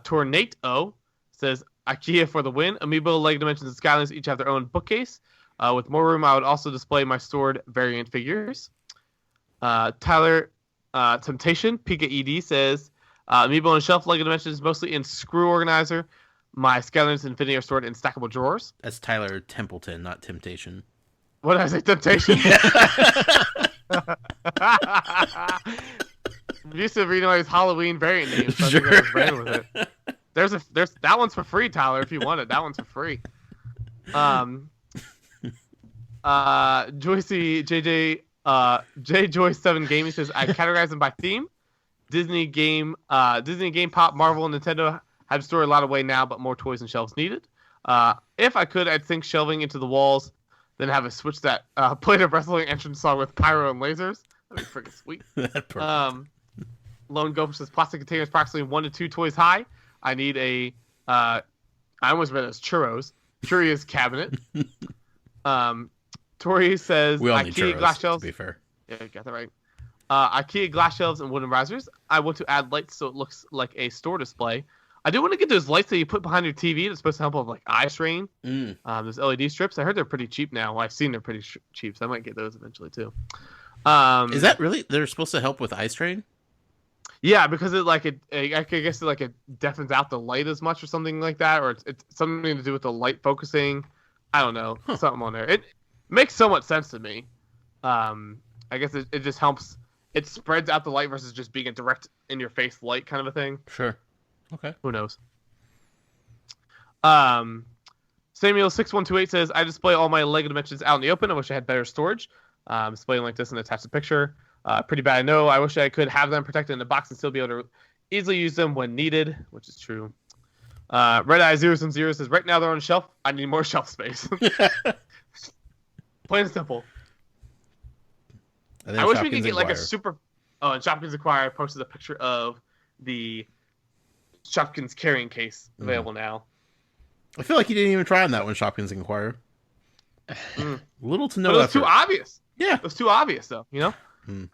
B: Tornado says IKEA for the win. Amiibo, Lego Dimensions, and Skylanders each have their own bookcase. With more room, I would also display my stored variant figures. Tyler Temptation, Pika ED says Amiibo on shelf, Lego Dimensions mostly in screw organizer. My Skylanders and Infinity are stored in stackable drawers.
A: That's Tyler Templeton, not Temptation.
B: What did I say? Temptation? I'm used to reading all these Halloween variant names, so
A: Sure.
B: I think I just ran with it. There's that one's for free, Tyler, if you want it. That one's for free. Joycey J Joyce 7 Gaming says I categorize them by theme. Disney Game Pop, Marvel, and Nintendo have stored a lot away now, but more toys and shelves needed. If I could, I'd sink shelving into the walls, then have a switch that played a wrestling entrance song with pyro and lasers. That'd be freaking sweet. Lone Gopher says plastic containers approximately 1 to 2 toys high. I need a I almost read it as Curious cabinet. Tori says
A: We all need
B: IKEA
A: churros,
B: glass shelves.
A: to be fair.
B: Yeah, you got that right. IKEA glass shelves and wooden risers. I want to add lights so it looks like a store display. I do want to get those lights that you put behind your TV that's supposed to help with like eye strain. Those LED strips. I heard they're pretty cheap now. Well, I've seen they're pretty cheap, so I might get those eventually too.
A: Is that really? They're supposed to help with eye strain?
B: Yeah, because I guess it deafens out the light as much or something like that, or it's something to do with the light focusing. I don't know, something on there. It makes so much sense to me. I guess it just helps. It spreads out the light versus just being a direct in your face light kind of a thing.
A: Sure. Okay.
B: Who knows? Samuel6128 says, I display all my Lego dimensions out in the open. I wish I had better storage. Displaying like this and attach the picture. Pretty bad, I know. I wish I could have them protected in a box and still be able to easily use them when needed, which is true. Red Eye 0 says, right now they're on a shelf. I need more shelf space. Plain and simple. I wish we could get like a super... Oh, and Shopkins Acquire posted a picture of the Shopkins carrying case available now.
A: I feel like you didn't even try on that one, Shopkins Inquirer. Little to no effort.
B: It was too obvious.
A: Yeah.
B: It was too obvious, though, you know?
A: Mm.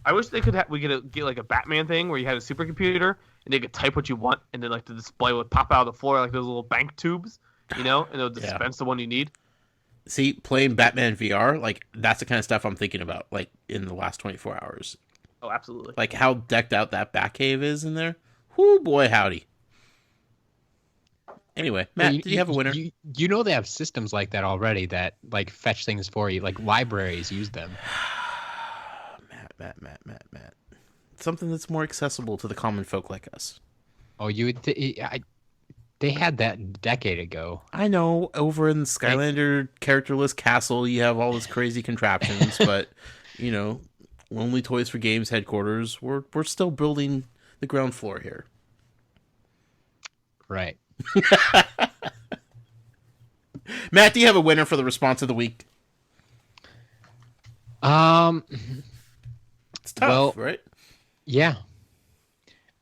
B: I wish they could we could get like a Batman thing where you had a supercomputer and they could type what you want and then like the display would pop out of the floor like those little bank tubes, you know? And it would dispense the one you need.
A: See, playing Batman VR, like, that's the kind of stuff I'm thinking about, like, in the last 24 hours.
B: Oh, absolutely.
A: Like, how decked out that Batcave is in there. Whoo, boy, howdy. Anyway, Matt, did you have a winner?
C: You know they have systems like that already that, like, fetch things for you. Like, libraries use them.
A: Matt. Something that's more accessible to the common folk like us.
C: Oh, they had that a decade ago.
A: I know, over in Skylander characterless castle, you have all this crazy contraptions, but, you know, Lonely Toys for Games headquarters, we're still building the ground floor here.
C: Right.
A: Matt, do you have a winner for the response of the week? It's tough, right?
C: Yeah.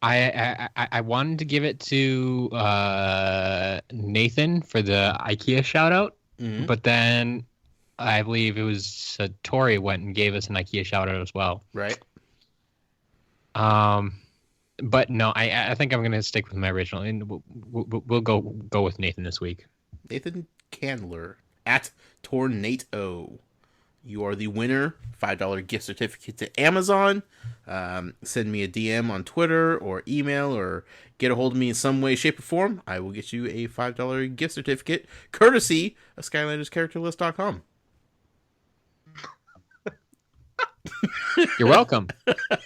C: I wanted to give it to Nathan for the IKEA shout out, but then I believe it was Tori went and gave us an IKEA shout out as well.
A: Right.
C: But no, I think I'm going to stick with my original, and we'll go with Nathan this week.
A: Nathan Candler at Tornado. You are the winner. $5 gift certificate to Amazon. Send me a DM on Twitter or email or get a hold of me in some way, shape, or form. I will get you a $5 gift certificate courtesy of SkylandersCharacterList.com.
C: You're welcome.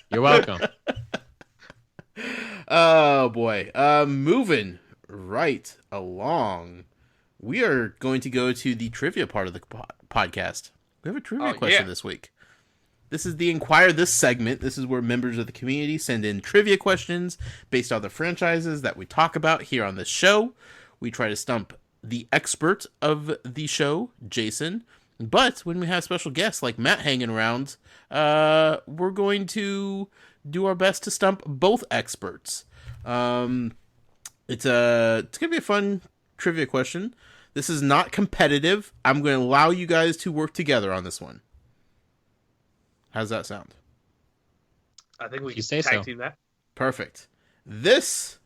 C: You're welcome.
A: Oh, boy. Moving right along. We are going to go to the trivia part of the podcast. We have a trivia question this week. This is the Inquire This segment. This is where members of the community send in trivia questions based on the franchises that we talk about here on this show. We try to stump the expert of the show, Jason. But when we have special guests like Matt hanging around, we're going to do our best to stump both experts. It's going to be a fun trivia question. This is not competitive. I'm going to allow you guys to work together on this one. How's that sound?
B: I think we can
C: tag
B: team that.
A: Perfect. This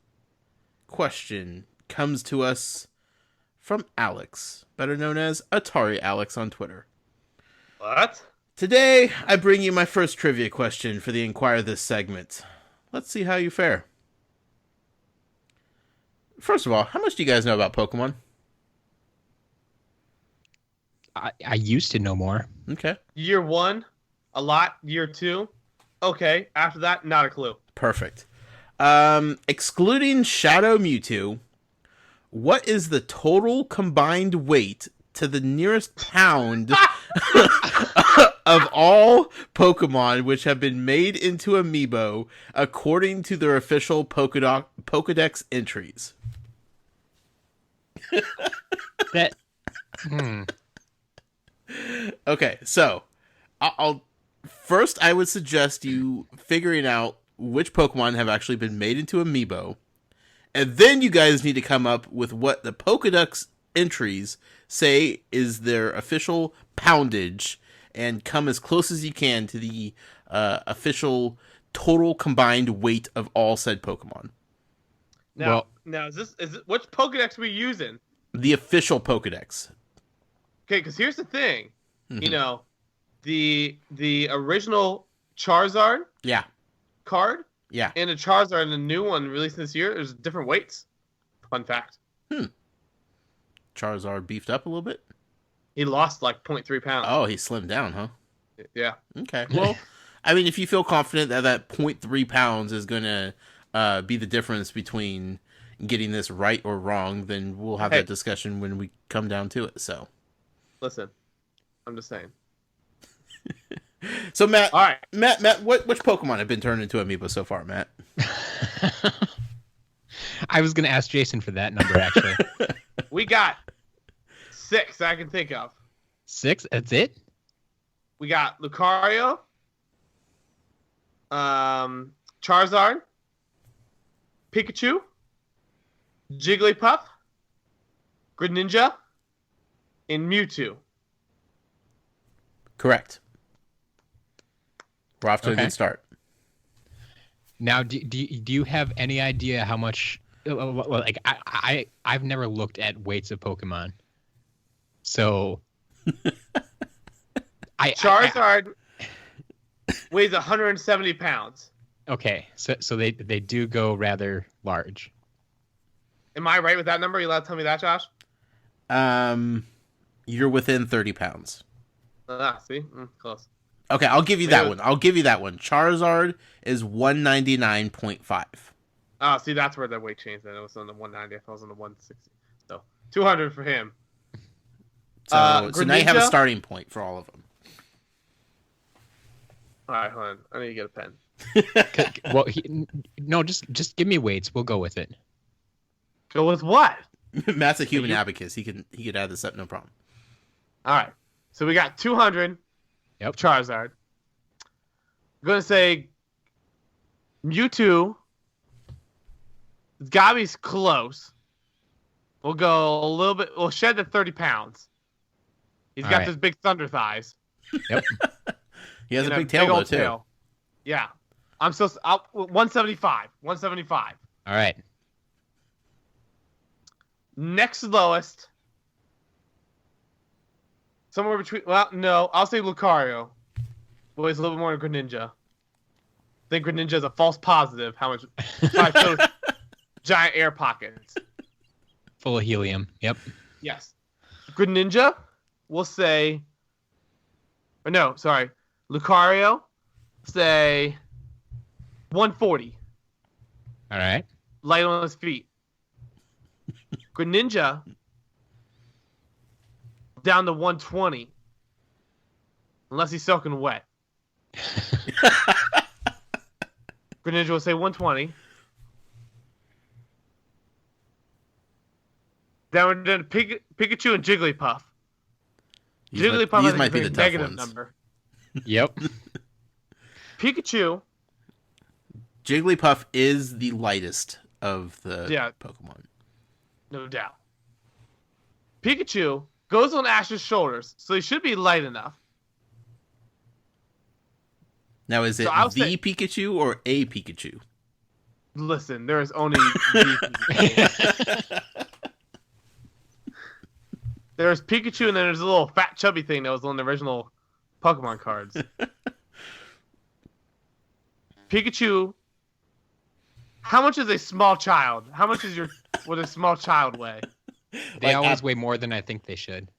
A: question comes to us from Alex, better known as Atari Alex on Twitter.
B: What?
A: Today, I bring you my first trivia question for the Inquire This segment. Let's see how you fare. First of all, how much do you guys know about Pokemon?
C: I used to know more.
A: Okay.
B: Year 1, a lot. Year 2, okay. After that, not a clue.
A: Perfect. Excluding Shadow Mewtwo, what is the total combined weight to the nearest pound of all Pokemon which have been made into Amiibo according to their official Pokedex entries?
C: That.
A: Okay, so I'll first I would suggest you figuring out which Pokemon have actually been made into Amiibo, and then you guys need to come up with what the Pokedex entries say is their official poundage, and come as close as you can to the official total combined weight of all said Pokemon.
B: Now is it which Pokedex are we using?
A: The official Pokedex.
B: Okay, because here's the thing, you know, the original Charizard card, and the Charizard and the new one released this year, there's different weights. Fun fact.
A: Charizard beefed up a little bit?
B: He lost like 0.3 pounds.
A: Oh, he slimmed down, huh?
B: Yeah.
A: Okay. Well, I mean, if you feel confident that 0.3 pounds is going to be the difference between, getting this right or wrong, then we'll have that discussion when we come down to it. So,
B: listen, I'm just saying.
A: So Matt,
B: all right,
A: Matt, which Pokemon have been turned into amiibo so far, Matt?
C: I was gonna ask Jason for that number actually.
B: We got 6 I can think of.
C: 6? That's it?
B: We got Lucario, Charizard, Pikachu, Jigglypuff, Greninja, and Mewtwo.
A: Correct. We're off to a good start.
C: Now, do you have any idea how much? Well, like I've never looked at weights of Pokemon, so
B: Charizard weighs 170 pounds.
C: Okay, so they do go rather large.
B: Am I right with that number? You allowed to tell me that, Josh?
A: You're within 30 pounds.
B: See? Close.
A: Okay, I'll give you that one. Charizard is 199.5.
B: Oh, see, that's where the weight changed. Then it was on the 190. I thought it was on the 160. So 200 for him.
A: So now you have a starting point for all of them.
B: All right, hold on. I need to get a pen.
C: Well, no, just give me weights. We'll go with it.
B: Go with what?
A: Matt's a human abacus. He could add this up, no problem.
B: All right. So we got 200.
C: Yep.
B: Charizard. I'm gonna say Mewtwo. It's gotta be close. We'll go a little bit. We'll shed the 30 pounds. He's got those big thunder thighs.
C: Yep.
A: He has a big tail though, too.
B: Yeah. I'm still 175. 175.
C: All right.
B: Next lowest. Somewhere between. Well, no, I'll say Lucario. Weighs a little bit more than Greninja. I think Greninja is a false positive. How much? 5 foot giant air pockets.
C: Full of helium. Yep.
B: Yes. Greninja, we'll say. Or no, sorry. Lucario, say 140.
C: All right.
B: Light on his feet. Greninja, down to 120. Unless he's soaking wet. Greninja will say 120. Then we're doing Pikachu and Jigglypuff.
A: These might be the tough
B: negative
A: ones.
B: number.
C: Yep.
B: Pikachu.
A: Jigglypuff is the lightest of the Pokemon.
B: No doubt. Pikachu goes on Ash's shoulders, so he should be light enough.
A: Now, is it the Pikachu or a Pikachu?
B: Listen, there is only the Pikachu. There's Pikachu, and then there's a little fat chubby thing that was on the original Pokemon cards. Pikachu. How much is a small child? How much is would a small child weigh?
C: They always weigh more than I think they should.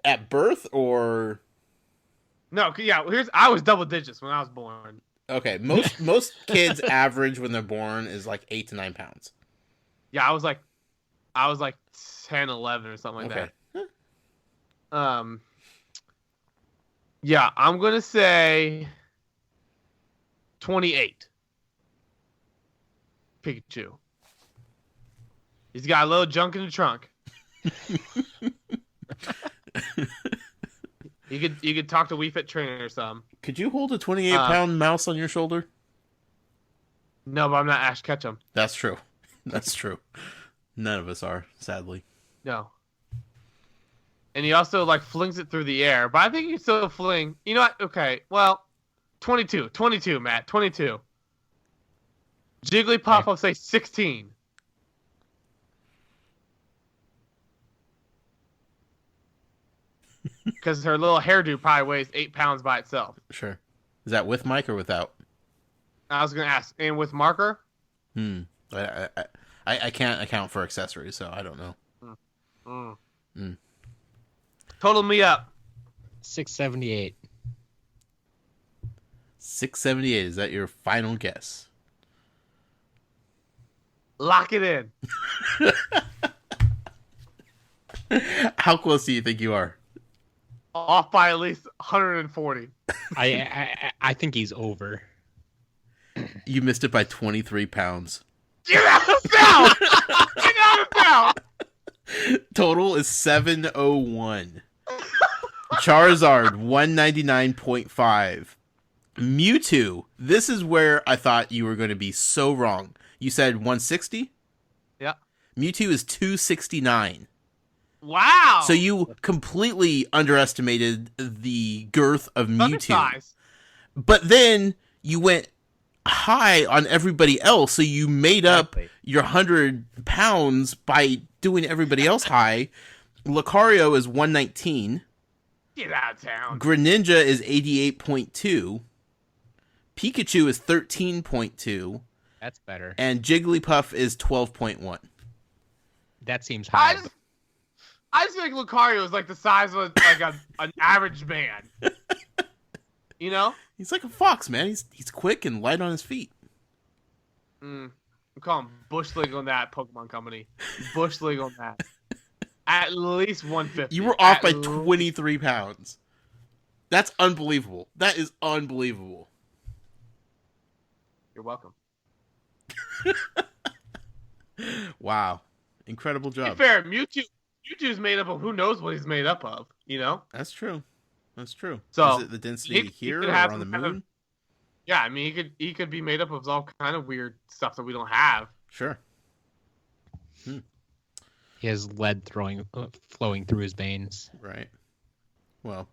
A: At birth or?
B: No, yeah. I was double digits when I was born.
A: Okay, most kids average when they're born is like 8 to 9 pounds.
B: Yeah, I was like 10, 11 or something like that. Yeah, I'm gonna say 28. Pikachu. He's got a little junk in the trunk. You could talk to Wii Fit Trainer or something.
A: Could you hold a 28-pound mouse on your shoulder?
B: No, but I'm not Ash Ketchum.
A: That's true. That's true. None of us are, sadly.
B: No. And he also flings it through the air, but I think he can still fling. You know what? Okay, well, 22, Matt, 22. Jigglypuff, I'll say 16. Because her little hairdo probably weighs 8 pounds by itself.
A: Sure. Is that with Mike or without?
B: I was going to ask. And with marker?
A: I can't account for accessories, so I don't know.
B: Total me up.
C: 678.
A: 678. Is that your final guess?
B: Lock it in.
A: How close do you think you are?
B: Off by at least 140.
C: I think he's over.
A: You missed it by 23 pounds.
B: Get out of town! Get out of town!
A: Total is 701. Charizard 199.5. Mewtwo. This is where I thought you were going to be so wrong. You said 160?
B: Yeah.
A: Mewtwo is 269.
B: Wow.
A: So you completely underestimated the girth of Mewtwo.
B: Undersized.
A: But then you went high on everybody else, so you made up your 100 pounds by doing everybody else high. Lucario is 119.
B: Get out of town.
A: Greninja is 88.2. Pikachu is 13.2.
C: That's better.
A: And Jigglypuff is 12.1.
C: That seems high.
B: I just think Lucario is like the size of an average man. You know?
A: He's like a fox, man. He's quick and light on his feet.
B: We call him Bush League on that, Pokemon Company. Bush League on that. At least 150.
A: You were off by 23 pounds. That's unbelievable. That is unbelievable.
B: You're welcome.
A: Wow. Incredible
B: To be
A: job.
B: fair, Mewtwo's made up of who knows what he's made up of, you know?
A: That's true. That's true.
B: So,
A: is it the density
B: he
A: here
B: could
A: or
B: have
A: on the
B: some kind
A: moon?
B: of- Yeah, I mean, he could be made up of all kind of weird stuff that we don't have.
A: Sure.
C: He has lead flowing through his veins.
A: Right. Well,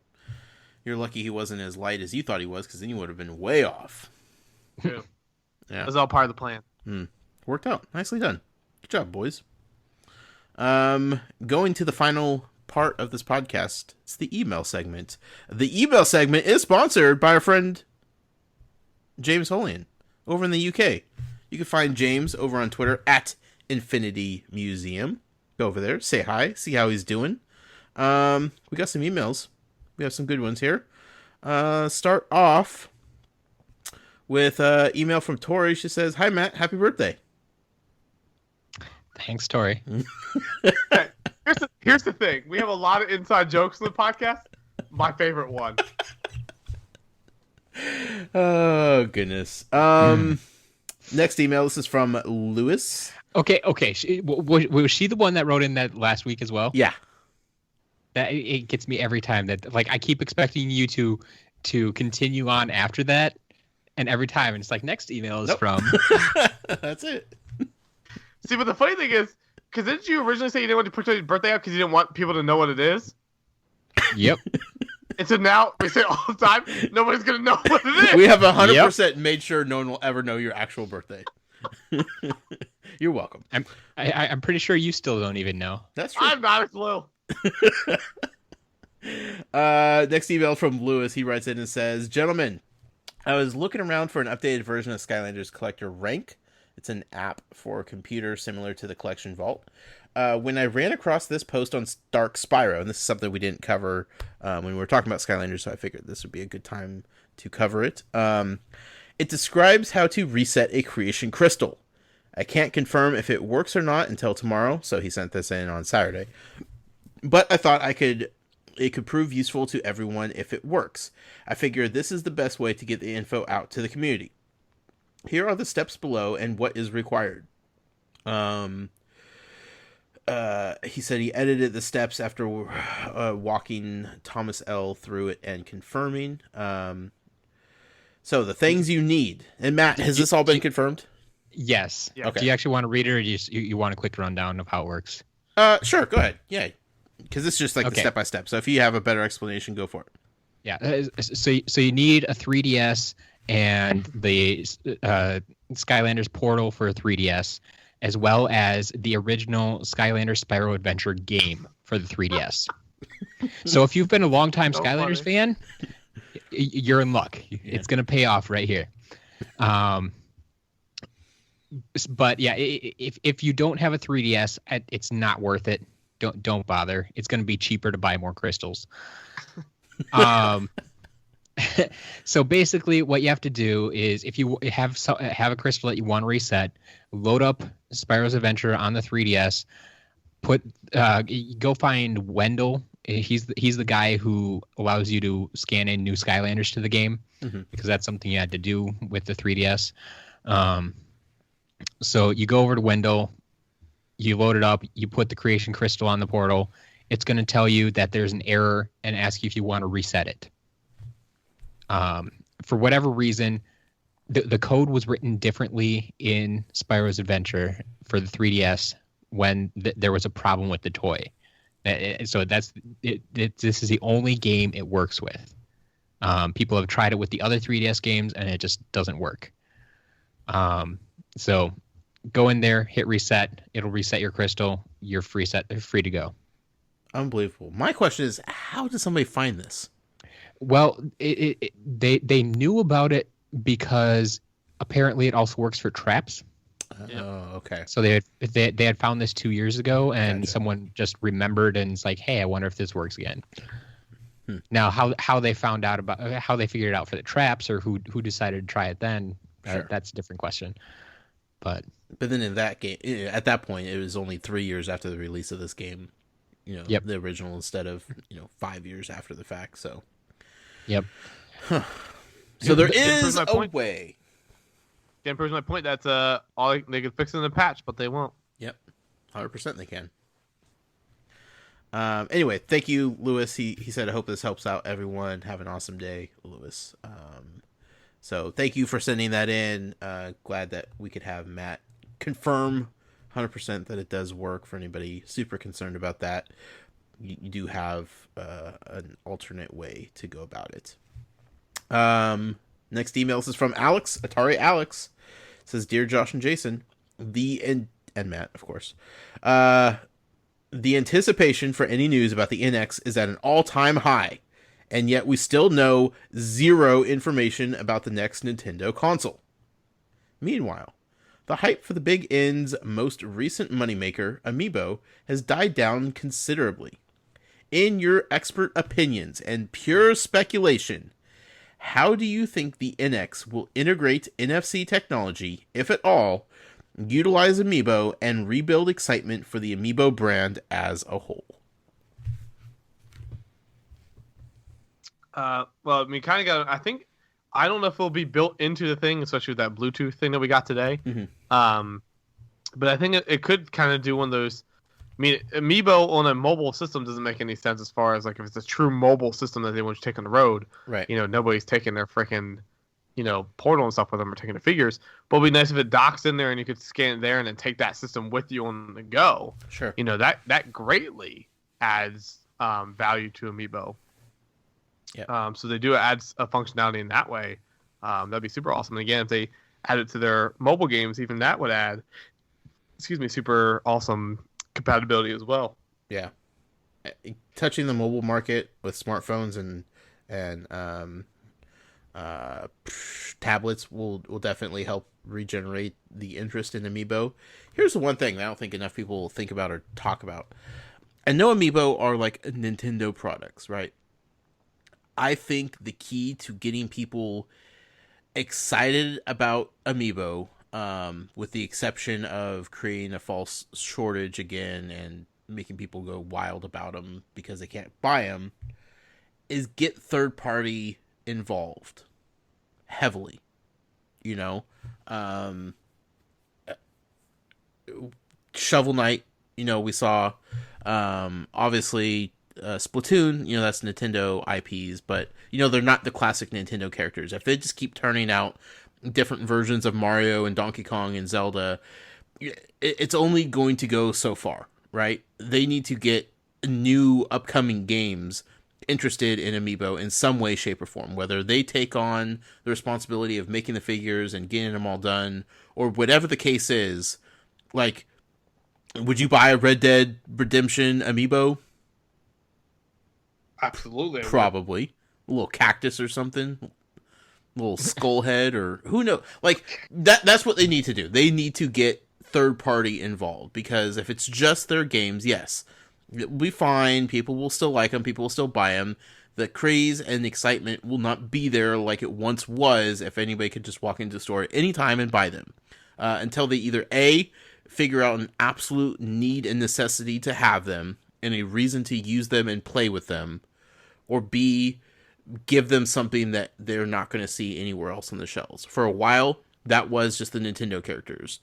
A: you're lucky he wasn't as light as you thought he was, because then you would have been way off.
B: Too.
A: Yeah.
B: That's all part of the plan.
A: Worked out. Nicely done. Good job, boys. Going to the final part of this podcast, it's the email segment. The email segment is sponsored by our friend James Holian over in the UK. You can find James over on Twitter at Infinity Museum. Go over there, say hi, see how he's doing. We got some emails. We have some good ones here. Start off with email from Tori. She says, "Hi Matt, happy birthday."
C: Thanks, Tori.
B: Okay, here's the thing. We have a lot of inside jokes in the podcast. My favorite one.
A: Oh goodness. Next email. This is from Lewis.
C: Okay. Was she the one that wrote in that last week as well?
A: Yeah.
C: That it gets me every time. That like I keep expecting you to continue on after that, and every time it's like next email is from.
A: That's it.
B: See, but the funny thing is, because didn't you originally say you didn't want to put your birthday out because you didn't want people to know what it is?
C: Yep.
B: And so now we say all the time, nobody's gonna know what it is.
A: We have 100% made sure no one will ever know your actual birthday. You're welcome.
C: I'm pretty sure you still don't even know.
A: That's true.
B: I'm not a clue.
A: Next email from Lewis. He writes in and says, "Gentlemen, I was looking around for an updated version of Skylanders Collector Rank. It's an app for a computer similar to the Collection Vault. When I ran across this post on Dark Spyro, and this is something we didn't cover when we were talking about Skylanders, so I figured this would be a good time to cover it. It describes how to reset a creation crystal. I can't confirm if it works or not until tomorrow," so he sent this in on Saturday. "But I thought it could prove useful to everyone if it works. I figure this is the best way to get the info out to the community. Here are the steps below and what is required." He said he edited the steps after walking Thomas L. through it and confirming. So the things you need. And Matt, has this all been confirmed?
C: Yes.
B: Yeah.
C: Do you actually want to read it, or you want a quick rundown of how it works?
A: Sure, go ahead. Yeah, because it's just like the step by step. So if you have a better explanation, go for it.
C: Yeah. So you need a 3DS and the Skylanders Portal for a 3DS, as well as the original Skylanders Spyro Adventure game for the 3DS. So if you've been a longtime Skylanders fan, you're in luck. Yeah. It's going to pay off right here. But yeah, if you don't have a 3DS, it's not worth it. Don't bother. It's going to be cheaper to buy more crystals. So basically, what you have to do is, if you have a crystal that you want to reset, load up Spyro's Adventure on the 3DS. Go find Wendell. He's the guy who allows you to scan in new Skylanders to the game, because that's something you had to do with the 3DS. So you go over to Wendell, you load it up, you put the creation crystal on the portal. It's going to tell you that there's an error and ask you if you want to reset it. For whatever reason, the code was written differently in Spyro's Adventure for the 3DS when there was a problem with the toy. So this is the only game it works with. People have tried it with the other 3DS games, and it just doesn't work. So go in there, hit reset. It'll reset your crystal. You're free to go.
A: Unbelievable. My question is, how did somebody find this?
C: Well, they knew about it because apparently it also works for traps.
A: Oh, okay.
C: So they had found this 2 years ago, and
A: Gotcha.
C: someone just remembered and it's like, hey, I wonder if this works again. Now, how they found out about how they figured it out for the traps, or who decided to try it then,
A: Sure.
C: that's a different question. But
A: then in that game, at that point, it was only 3 years after the release of this game.
C: Yep.
A: The original, instead of 5 years after the fact. So.
C: Yep.
A: So there
B: Getting
A: is
B: my
A: a
B: point.
A: way.
B: Again, proves my point. That's all they could fix it in the patch, but they won't.
A: Yep, 100% they can. Anyway, thank you, Lewis. He said, I hope this helps out everyone. Have an awesome day, Lewis. So thank you for sending that in. Glad that we could have Matt confirm 100% that it does work. For anybody super concerned about that, you do have an alternate way to go about it. Next email, this is from Alex, Atari Alex. It says, Dear Josh and Jason, and Matt, of course. The anticipation for any news about the NX is at an all-time high, and yet we still know zero information about the next Nintendo console. Meanwhile, the hype for the Big N's most recent moneymaker, Amiibo, has died down considerably. In your expert opinions and pure speculation, how do you think the NX will integrate NFC technology, if at all, utilize Amiibo, and rebuild excitement for the Amiibo brand as a whole?
B: Well, I mean, I don't know if it'll be built into the thing, especially with that Bluetooth thing that we got today. But I think it could kind of do one of those. I mean, Amiibo on a mobile system doesn't make any sense as far as like if it's a true mobile system that they want to take on the road.
A: Right.
B: Nobody's taking their freaking, portal and stuff with them or taking the figures. But it'd be nice if it docks in there and you could scan it there and then take that system with you on the go.
A: Sure.
B: That greatly adds value to Amiibo.
A: Yeah.
B: So they do add a functionality in that way. That'd be super awesome. And again, if they add it to their mobile games, even that would add, super awesome compatibility as well.
A: Yeah. Touching the mobile market with smartphones and tablets will definitely help regenerate the interest in Amiibo. Here's the one thing that I don't think enough people think about or talk about. I know Amiibo are like Nintendo products, right? I think the key to getting people excited about Amiibo, with the exception of creating a false shortage again and making people go wild about them because they can't buy them, is get third party involved heavily. Shovel Knight, we saw, obviously, Splatoon, that's Nintendo IPs, but they're not the classic Nintendo characters. If they just keep turning out different versions of Mario and Donkey Kong and Zelda, it's only going to go so far, right? They need to get new upcoming games interested in Amiibo in some way, shape, or form, whether they take on the responsibility of making the figures and getting them all done, or whatever the case is. Like, would you buy a Red Dead Redemption Amiibo?
B: Absolutely.
A: Probably. A little cactus or something. A little skull head, or who knows. Like, that's what they need to do. They need to get third party involved, because if it's just their games, yes, it'll be fine. People will still like them. People will still buy them. the craze and excitement will not be there like it once was if anybody could just walk into the store at any time and buy them. Until they either A, figure out an absolute need and necessity to have them, and a reason to use them and play with them, or B, give them something that they're not going to see anywhere else on the shelves. For a while, that was just the Nintendo characters.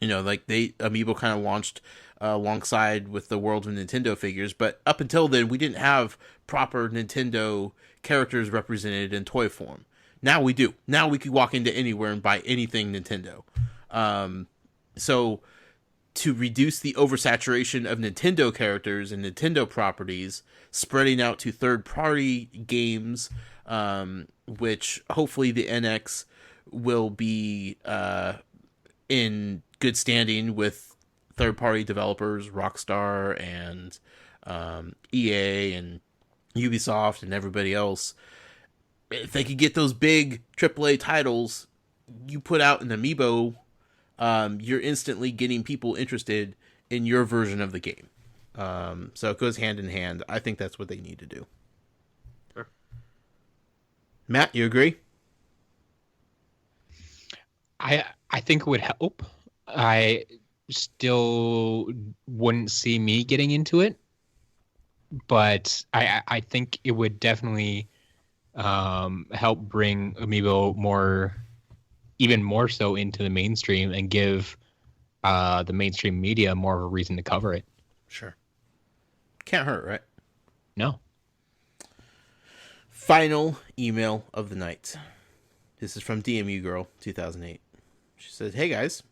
A: You know, like Amiibo kind of launched alongside with the World of Nintendo figures, but up until then, we didn't have proper Nintendo characters represented in toy form. Now we do. Now we can walk into anywhere and buy anything Nintendo. So to reduce the oversaturation of Nintendo characters and Nintendo properties, spreading out to third-party games, which hopefully the NX will be in good standing with third-party developers, Rockstar and EA and Ubisoft and everybody else. If they could get those big AAA titles, you put out an Amiibo, you're instantly getting people interested in your version of the game. So it goes hand in hand. I think that's what they need to do.
B: Sure.
A: Matt, you agree?
C: I think it would help. I still wouldn't see me getting into it, but I think it would definitely help bring Amiibo even more so into the mainstream and give the mainstream media more of a reason to cover it.
A: Sure. Can't hurt, right?
C: No.
A: Final email of the night. This is from DMU Girl 2008. She said, "Hey guys,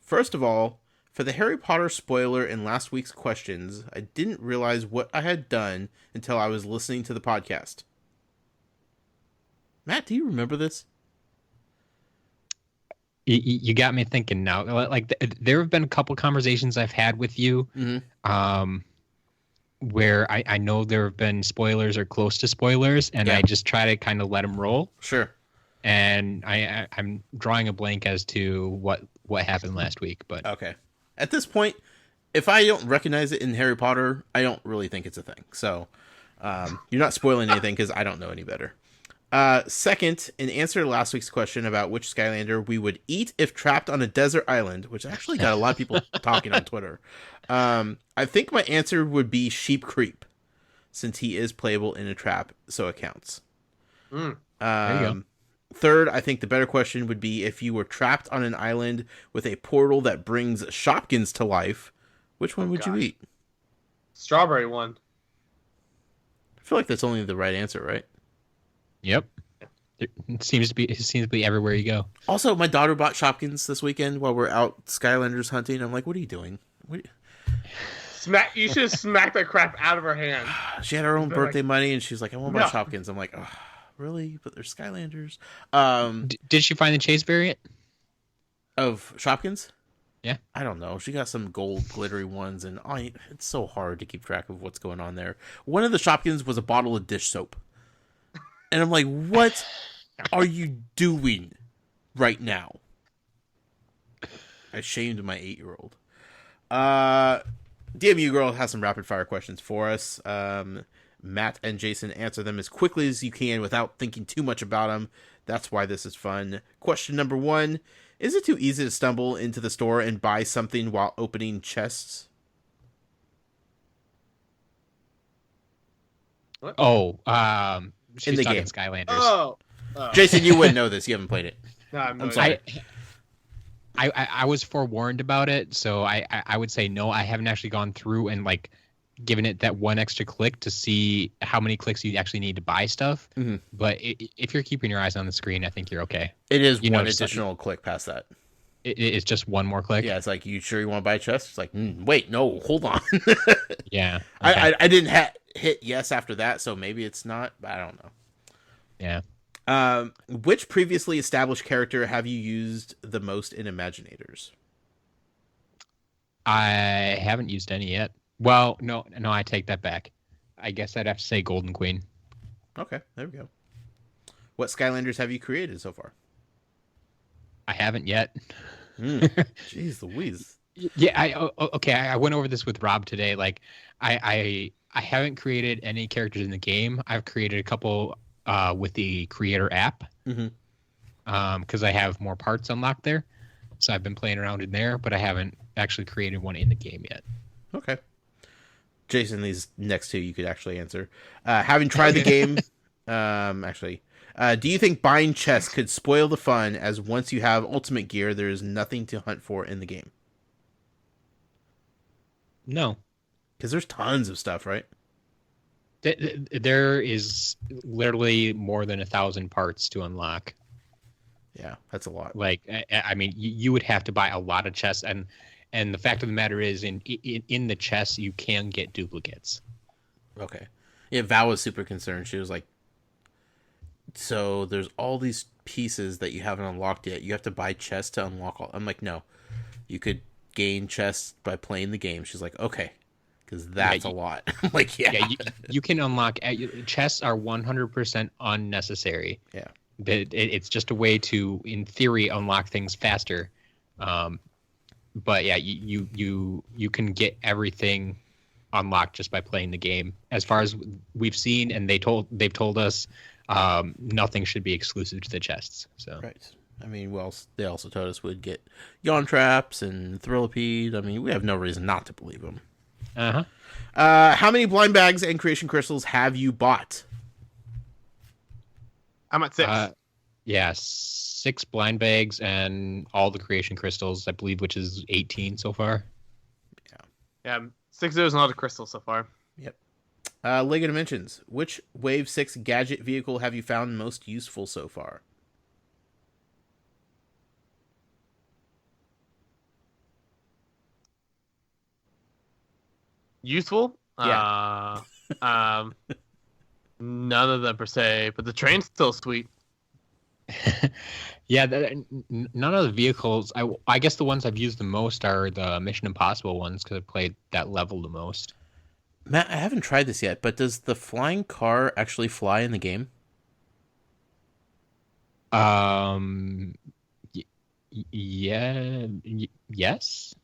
A: first of all, for the Harry Potter spoiler in last week's questions, I didn't realize what I had done until I was listening to the podcast." Matt, do you remember this?
C: You got me thinking now. Like there have been a couple conversations I've had with you, where I know there have been spoilers or close to spoilers, and I just try to kind of let them roll.
A: Sure.
C: And I'm drawing a blank as to what happened last week, but
A: okay. At this point, if I don't recognize it in Harry Potter, I don't really think it's a thing. So you're not spoiling anything because I don't know any better. Second, in answer to last week's question about which Skylander we would eat if trapped on a desert island, which actually got a lot of people talking on Twitter, I think my answer would be Sheep Creep, since he is playable in a trap, so it counts.
C: There you go.
A: Third, I think the better question would be if you were trapped on an island with a portal that brings Shopkins to life, which one would you eat?
B: Strawberry one.
A: I feel like that's only the right answer, right?
C: Yep. It seems to be everywhere you go.
A: Also, my daughter bought Shopkins this weekend while we're out Skylanders hunting. I'm like, what are you doing?
B: You should have smacked the crap out of her hand.
A: She had her own birthday money, and she's like, I want to buy Shopkins. I'm like, oh, really? But they're Skylanders.
C: Did she find the chase variant
A: of Shopkins?
C: Yeah.
A: I don't know. She got some gold glittery ones, and it's so hard to keep track of what's going on there. One of the Shopkins was a bottle of dish soap. And I'm like, what are you doing right now? I shamed my 8-year-old. DMU Girl has some rapid fire questions for us. Matt and Jason answer them as quickly as you can without thinking too much about them. That's why this is fun. Question number 1. Is it too easy to stumble into the store and buy something while opening chests?
B: What?
C: She's
A: in the
C: talking
A: game.
C: Skylanders.
B: Oh.
A: Jason, you wouldn't know this. You haven't played it.
B: No,
A: I'm sorry.
C: I was forewarned about it, so I would say no. I haven't actually gone through and like given it that one extra click to see how many clicks you actually need to buy stuff.
A: Mm-hmm.
C: But if you're keeping your eyes on the screen, I think you're okay.
A: It is one additional click past that.
C: It's just one more click.
A: Yeah, it's like, you sure you want to buy a chest? It's like, wait, no, hold on.
C: Yeah. Okay.
A: I didn't hit yes after that, so maybe it's not. I don't know.
C: Yeah.
A: Which previously established character have you used the most in Imaginators?
C: I haven't used any yet. Well, no, I take that back. I guess I'd have to say Golden Queen.
A: Okay, there we go. What Skylanders have you created so far?
C: I haven't yet.
A: Jeez Louise.
C: Yeah, I went over this with Rob today. Like, I I haven't created any characters in the game. I've created a couple with the creator app because I have more parts unlocked there. So I've been playing around in there, but I haven't actually created one in the game yet.
A: Okay. Jason, these next two you could actually answer. Having tried the game, do you think buying chests could spoil the fun, as once you have ultimate gear, there is nothing to hunt for in the game?
C: No.
A: Because there's tons of stuff, right?
C: There is literally more than 1,000 parts to unlock.
A: Yeah, that's a lot.
C: Like, I mean, you would have to buy a lot of chests, and the fact of the matter is, in the chests, you can get duplicates.
A: Okay. Yeah, Val was super concerned. She was like, so there's all these pieces that you haven't unlocked yet. You have to buy chests to unlock all. I'm like, no. You could gain chests by playing the game. She's like, okay. Because that's a lot. I'm like, yeah.
C: Yeah, you can unlock... Chests are 100% unnecessary.
A: Yeah.
C: It's just a way to, in theory, unlock things faster. But yeah, you can get everything unlocked just by playing the game. As far as we've seen, and they've told us, nothing should be exclusive to the chests. So
A: right. I mean, well, they also told us we'd get yawn traps and thrillipede. I mean, we have no reason not to believe them. How many blind bags and creation crystals have you bought?
B: I'm at 6.
C: Yeah, 6 blind bags and all the creation crystals, I believe, which is 18 so far.
B: Yeah, 6 of those and all the crystals so far.
A: Yep. Lego Dimensions. Which Wave 6 gadget vehicle have you found most useful so far?
B: Useful?
A: Yeah.
B: None of them per se, but the train's still sweet.
C: Yeah, none of the vehicles. I guess the ones I've used the most are the Mission Impossible ones because I played that level the most.
A: Matt, I haven't tried this yet, but does the flying car actually fly in the game?
C: Yes.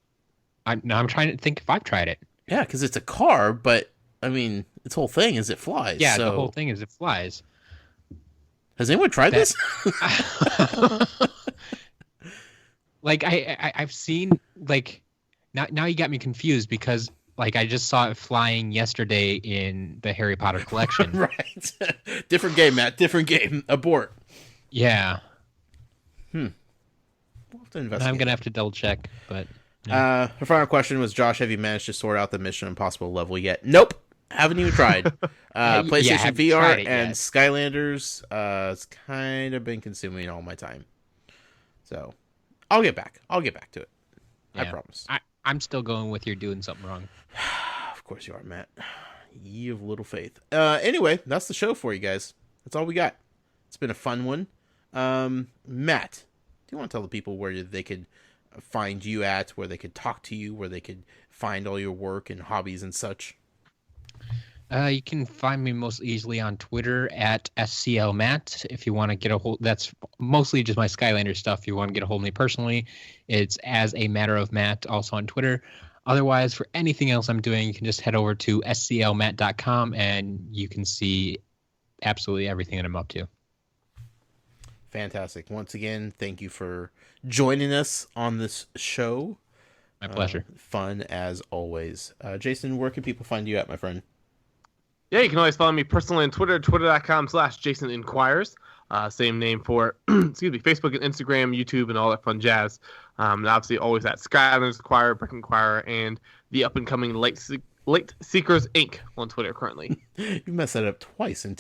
C: I'm trying to think if I've tried it.
A: Yeah, because it's a car, but I mean, its whole thing is it flies.
C: Yeah,
A: so...
C: the whole thing is it flies.
A: Has anyone tried this?
C: Like I've seen like now you got me confused because like I just saw it flying yesterday in the Harry Potter collection.
A: Right. Different game, Matt. Different game. Abort.
C: Yeah.
A: We'll have to investigate.
C: I'm gonna have to double check, but.
A: Her final question was, Josh, have you managed to sort out the Mission Impossible level yet? Nope. Haven't even tried. PlayStation VR and Skylanders, it's kind of been consuming all my time. So, I'll get back to it. Yeah. I promise.
C: I'm still going with you're doing something wrong.
A: Of course you are, Matt. Ye of little faith. Anyway, that's the show for you guys. That's all we got. It's been a fun one. Matt, do you want to tell the people where they could find you at, where they could talk to you, where they could find all your work and hobbies and such?
C: You can find me most easily on Twitter at SCLMatt. If you want to get a hold, that's mostly just my Skylanders stuff. If you want to get a hold of me personally, it's as a matter of Matt, also on Twitter. Otherwise, for anything else I'm doing, you can just head over to sclmatt.com and you can see absolutely everything that I'm up to.
A: Fantastic. Once again, thank you for joining us on this show.
C: My pleasure.
A: Fun as always. Jason, where can people find you at, my friend?
B: Yeah, you can always follow me personally on Twitter, twitter.com/JasonInquires. Same name for, Facebook and Instagram, YouTube, and all that fun jazz. And obviously, always at Skylanders Inquirer, Brick Inquirer, and the up-and-coming Lightseekers Inc. on Twitter currently.
A: You messed that up twice in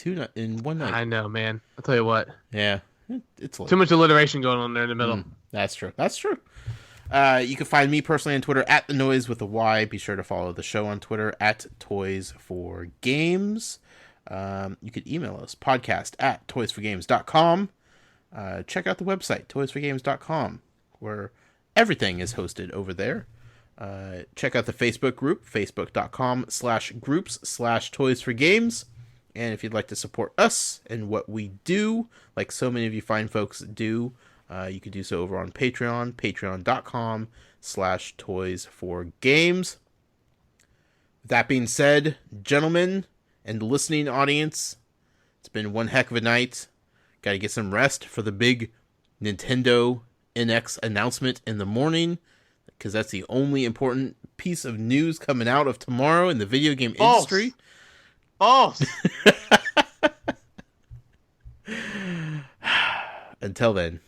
A: one night.
B: I know, man. I'll tell you what.
A: Yeah. It's
B: too much alliteration going on there in the middle.
A: That's true. You can find me personally on Twitter at The Noise with a Y. Be sure to follow the show on Twitter at Toys for Games. You can email us, podcast@toysforgames.com. Check out the website, toysforgames.com, where everything is hosted over there. Check out the Facebook group, facebook.com/groups/toysforgames. And if you'd like to support us and what we do, like so many of you fine folks do, you can do so over on Patreon, patreon.com/toysforgames. That being said, gentlemen and listening audience, it's been one heck of a night. Got to get some rest for the big Nintendo NX announcement in the morning, because that's the only important piece of news coming out of tomorrow in the video game industry.
B: False.
A: Until then,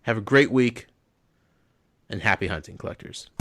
A: have a great week, and happy hunting, collectors.